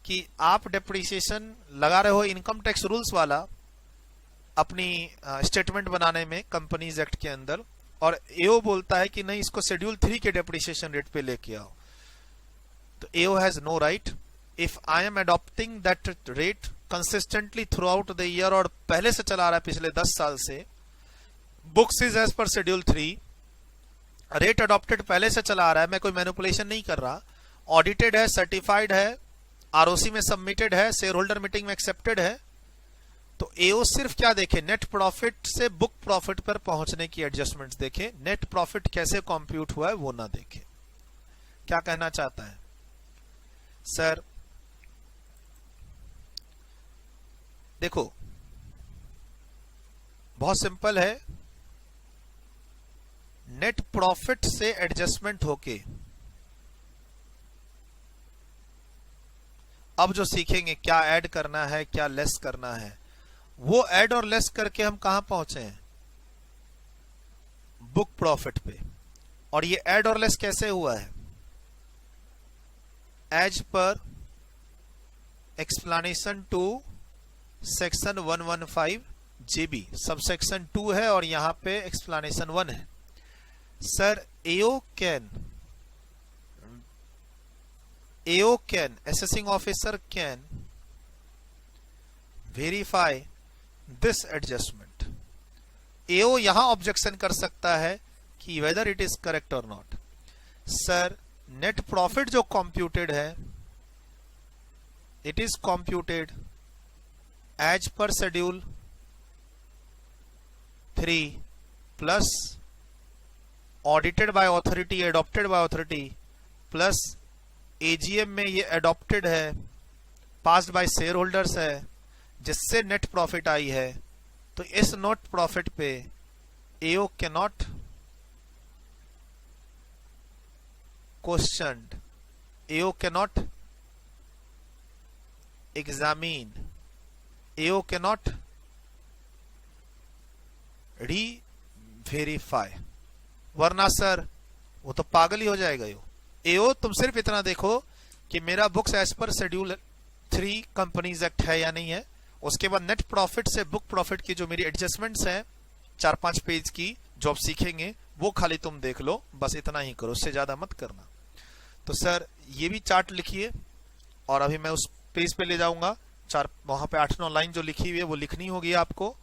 S1: कि आप डेप्रिसिएशन लगा रहे हो इनकम टैक्स रूल्स वाला अपनी स्टेटमेंट बनाने में कंपनीज एक्ट के अंदर, और एओ बोलता है कि नहीं इसको शेड्यूल 3 के डेप्रिसिएशन रेट पे लेके आओ, तो AO has no right. If I am adopting that rate consistently throughout the year और पहले से चला रहा है पिछले 10 साल से, books is as per schedule 3, rate adopted पहले से चला आ रहा है, मैं कोई मैनिपुलेशन नहीं कर रहा, ऑडिटेड है, सर्टिफाइड है, आरओसी में सबमिटेड है, शेयर होल्डर मीटिंग में एक्सेप्टेड है, तो एओ सिर्फ क्या देखे, नेट प्रॉफिट से बुक प्रॉफिट पर पहुंचने की एडजस्टमेंट्स देखे, नेट प्रॉफिट कैसे कंप्यूट हुआ है वो ना देखे। क्या कहना चाहता है सर? देखो बहुत सिंपल है, नेट प्रॉफिट से एडजस्टमेंट होके अब जो सीखेंगे क्या ऐड करना है क्या लेस करना है, वो ऐड और लेस करके हम कहां पहुंचे हैं, बुक प्रॉफिट पे। और ये ऐड और लेस कैसे हुआ है, as per explanation to section 115 JB, sub section 2 है और यहां पे एक्सप्लेनेशन 1 है। Sir AO can assessing officer can verify this adjustment। AO यहां ऑब्जेक्शन कर सकता है कि वेदर इट इज करेक्ट और नॉट। सर नेट प्रॉफिट जो कंप्यूटेड है, it is computed as per schedule 3 plus audited by authority, adopted by authority, plus AGM में ये एडॉप्टेड है, पास्ड बाय शेयर होल्डर्स है, जिससे नेट प्रॉफिट आई है। तो इस नेट प्रॉफिट पे AO can not question, AO can not examine, AO can not री वेरीफाई, वरना सर वो तो पागल ही हो जाएगा। एओ तुम सिर्फ इतना देखो कि मेरा books as per schedule 3 companies act है या नहीं है, उसके बाद नेट प्रॉफिट से बुक प्रॉफिट की जो मेरी एडजस्टमेंट्स हैं 4-5 पेज की जो आप सीखेंगे वो खाली तुम देख लो, बस इतना ही करो, उससे ज्यादा मत करना। तो सर ये भी चार्ट लिखिए और अभी मैं उस पेज पे ले जाऊंगा, वहां पे 8-9 लाइन जो लिखी हुई है वो लिखनी होगी आपको।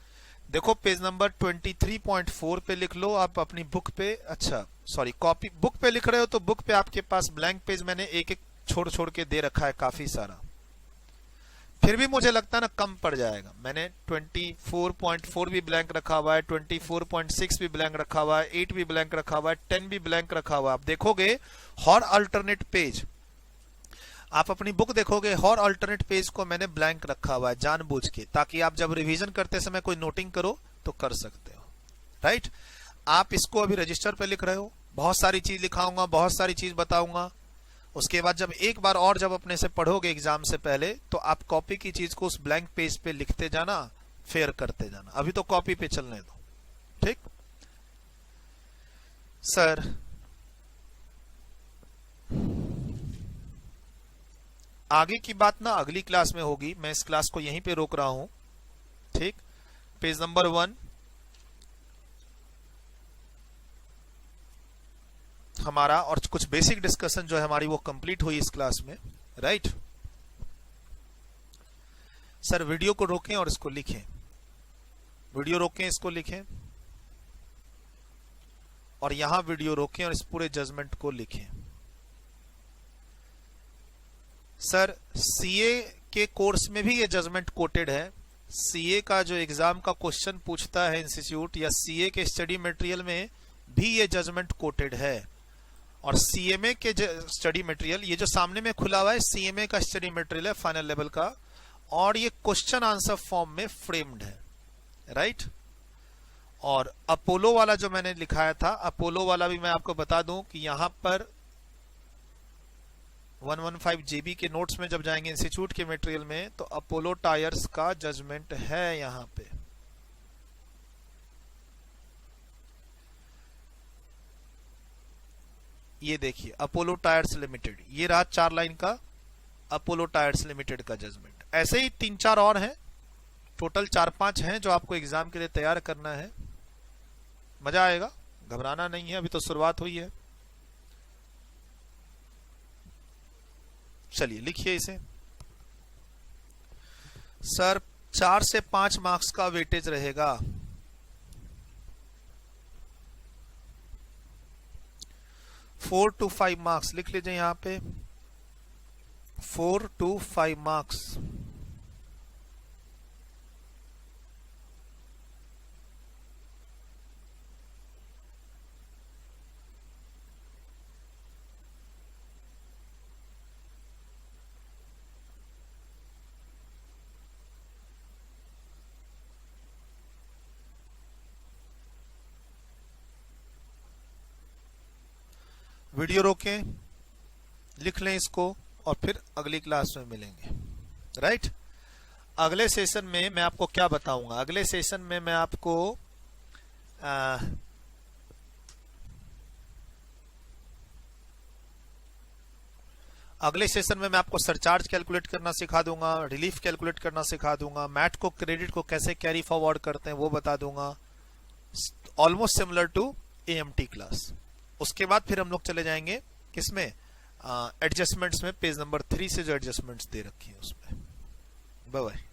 S1: देखो पेज नंबर 23.4 पे लिख लो आप अपनी बुक पे, अच्छा सॉरी कॉपी बुक पे लिख रहे हो तो बुक पे आपके पास ब्लैंक पेज मैंने एक एक छोड़ छोड़ के दे रखा है काफी सारा। फिर भी मुझे लगता है ना कम पड़ जाएगा। मैंने 24.4 भी ब्लैंक रखा हुआ है, 24.6 भी ब्लैंक रखा हुआ है, 8 भी ब्लैंक रखा हुआ है, 10 भी ब्लैंक रखा हुआ है। आप देखोगे हर अल्टरनेट पेज, आप अपनी बुक देखोगे, हर अल्टरनेट पेज को मैंने ब्लैंक रखा हुआ है जानबूझ के, ताकि आप जब रिवीजन करते समय कोई नोटिंग करो तो कर सकते हो। राइट, आप इसको अभी रजिस्टर पे लिख रहे हो, बहुत सारी चीज लिखाऊंगा, बहुत सारी चीज बताऊंगा। उसके बाद जब एक बार और जब अपने से पढ़ोगे एग्जाम से पहले, तो आप कॉपी की चीज को उस ब्लैंक पेज पे लिखते जाना, फेयर करते जाना। अभी तो कॉपी पे चलने दो, ठीक सर। आगे की बात ना अगली क्लास में होगी, मैं इस क्लास को यहीं पे रोक रहा हूं, ठीक। पेज नंबर 1 हमारा और कुछ बेसिक डिस्कशन जो है हमारी वो कंप्लीट हुई इस क्लास में। राइट सर, वीडियो को रोकें और इसको लिखें, वीडियो रोकें, इसको लिखें, और यहां वीडियो रोकें और इस पूरे जजमेंट को लिखें। सर, सीए के कोर्स में भी ये जजमेंट कोटेड है। सीए का जो एग्जाम का क्वेश्चन पूछता है इंस्टीट्यूट, या सीए के स्टडी मटेरियल में भी ये जजमेंट कोटेड है। और सीएमए के स्टडी मटेरियल, ये जो सामने में खुला हुआ है, सीएमए का स्टडी मटेरियल है फाइनल लेवल का, और ये क्वेश्चन आंसर फॉर्म में फ्रेम्ड है। राइट, और अपोलो वाला जो मैंने लिखाया था, अपोलो वाला भी मैं आपको बता दूं कि यहां पर 115 GB के नोट्स में जब जाएंगे इंस्टीट्यूट के मटेरियल में, तो अपोलो टायर्स का जजमेंट है यहां पे। ये देखिए, अपोलो टायर्स लिमिटेड, ये रहा 4 लाइन का अपोलो टायर्स लिमिटेड का जजमेंट। ऐसे ही 3-4 और हैं, टोटल 4-5 हैं जो आपको एग्जाम के लिए तैयार करना है। मजा आएगा, घबराना नहीं है, अभी तो शुरुआत हुई है। चलिए लिखिए इसे। सर, 4 से 5 मार्क्स का वेटेज रहेगा। 4 to 5 मार्क्स लिख लीजिए यहां पे, 4 to 5 मार्क्स। वीडियो रोकें, लिख लें इसको, और फिर अगली क्लास में मिलेंगे। राइट, अगले सेशन में मैं आपको क्या बताऊंगा, अगले सेशन में मैं आपको अगले सेशन में मैं आपको सरचार्ज कैलकुलेट करना सिखा दूंगा, रिलीफ कैलकुलेट करना सिखा दूंगा, मैट को क्रेडिट को कैसे कैरी फॉरवर्ड करते हैं वो बता दूंगा, almost similar to AMT class. उसके बाद फिर हम लोग चले जाएंगे किसमें, एडजस्टमेंट्स में, पेज नंबर 3 से जो एडजस्टमेंट्स दे रखी है उसमें। Bye bye.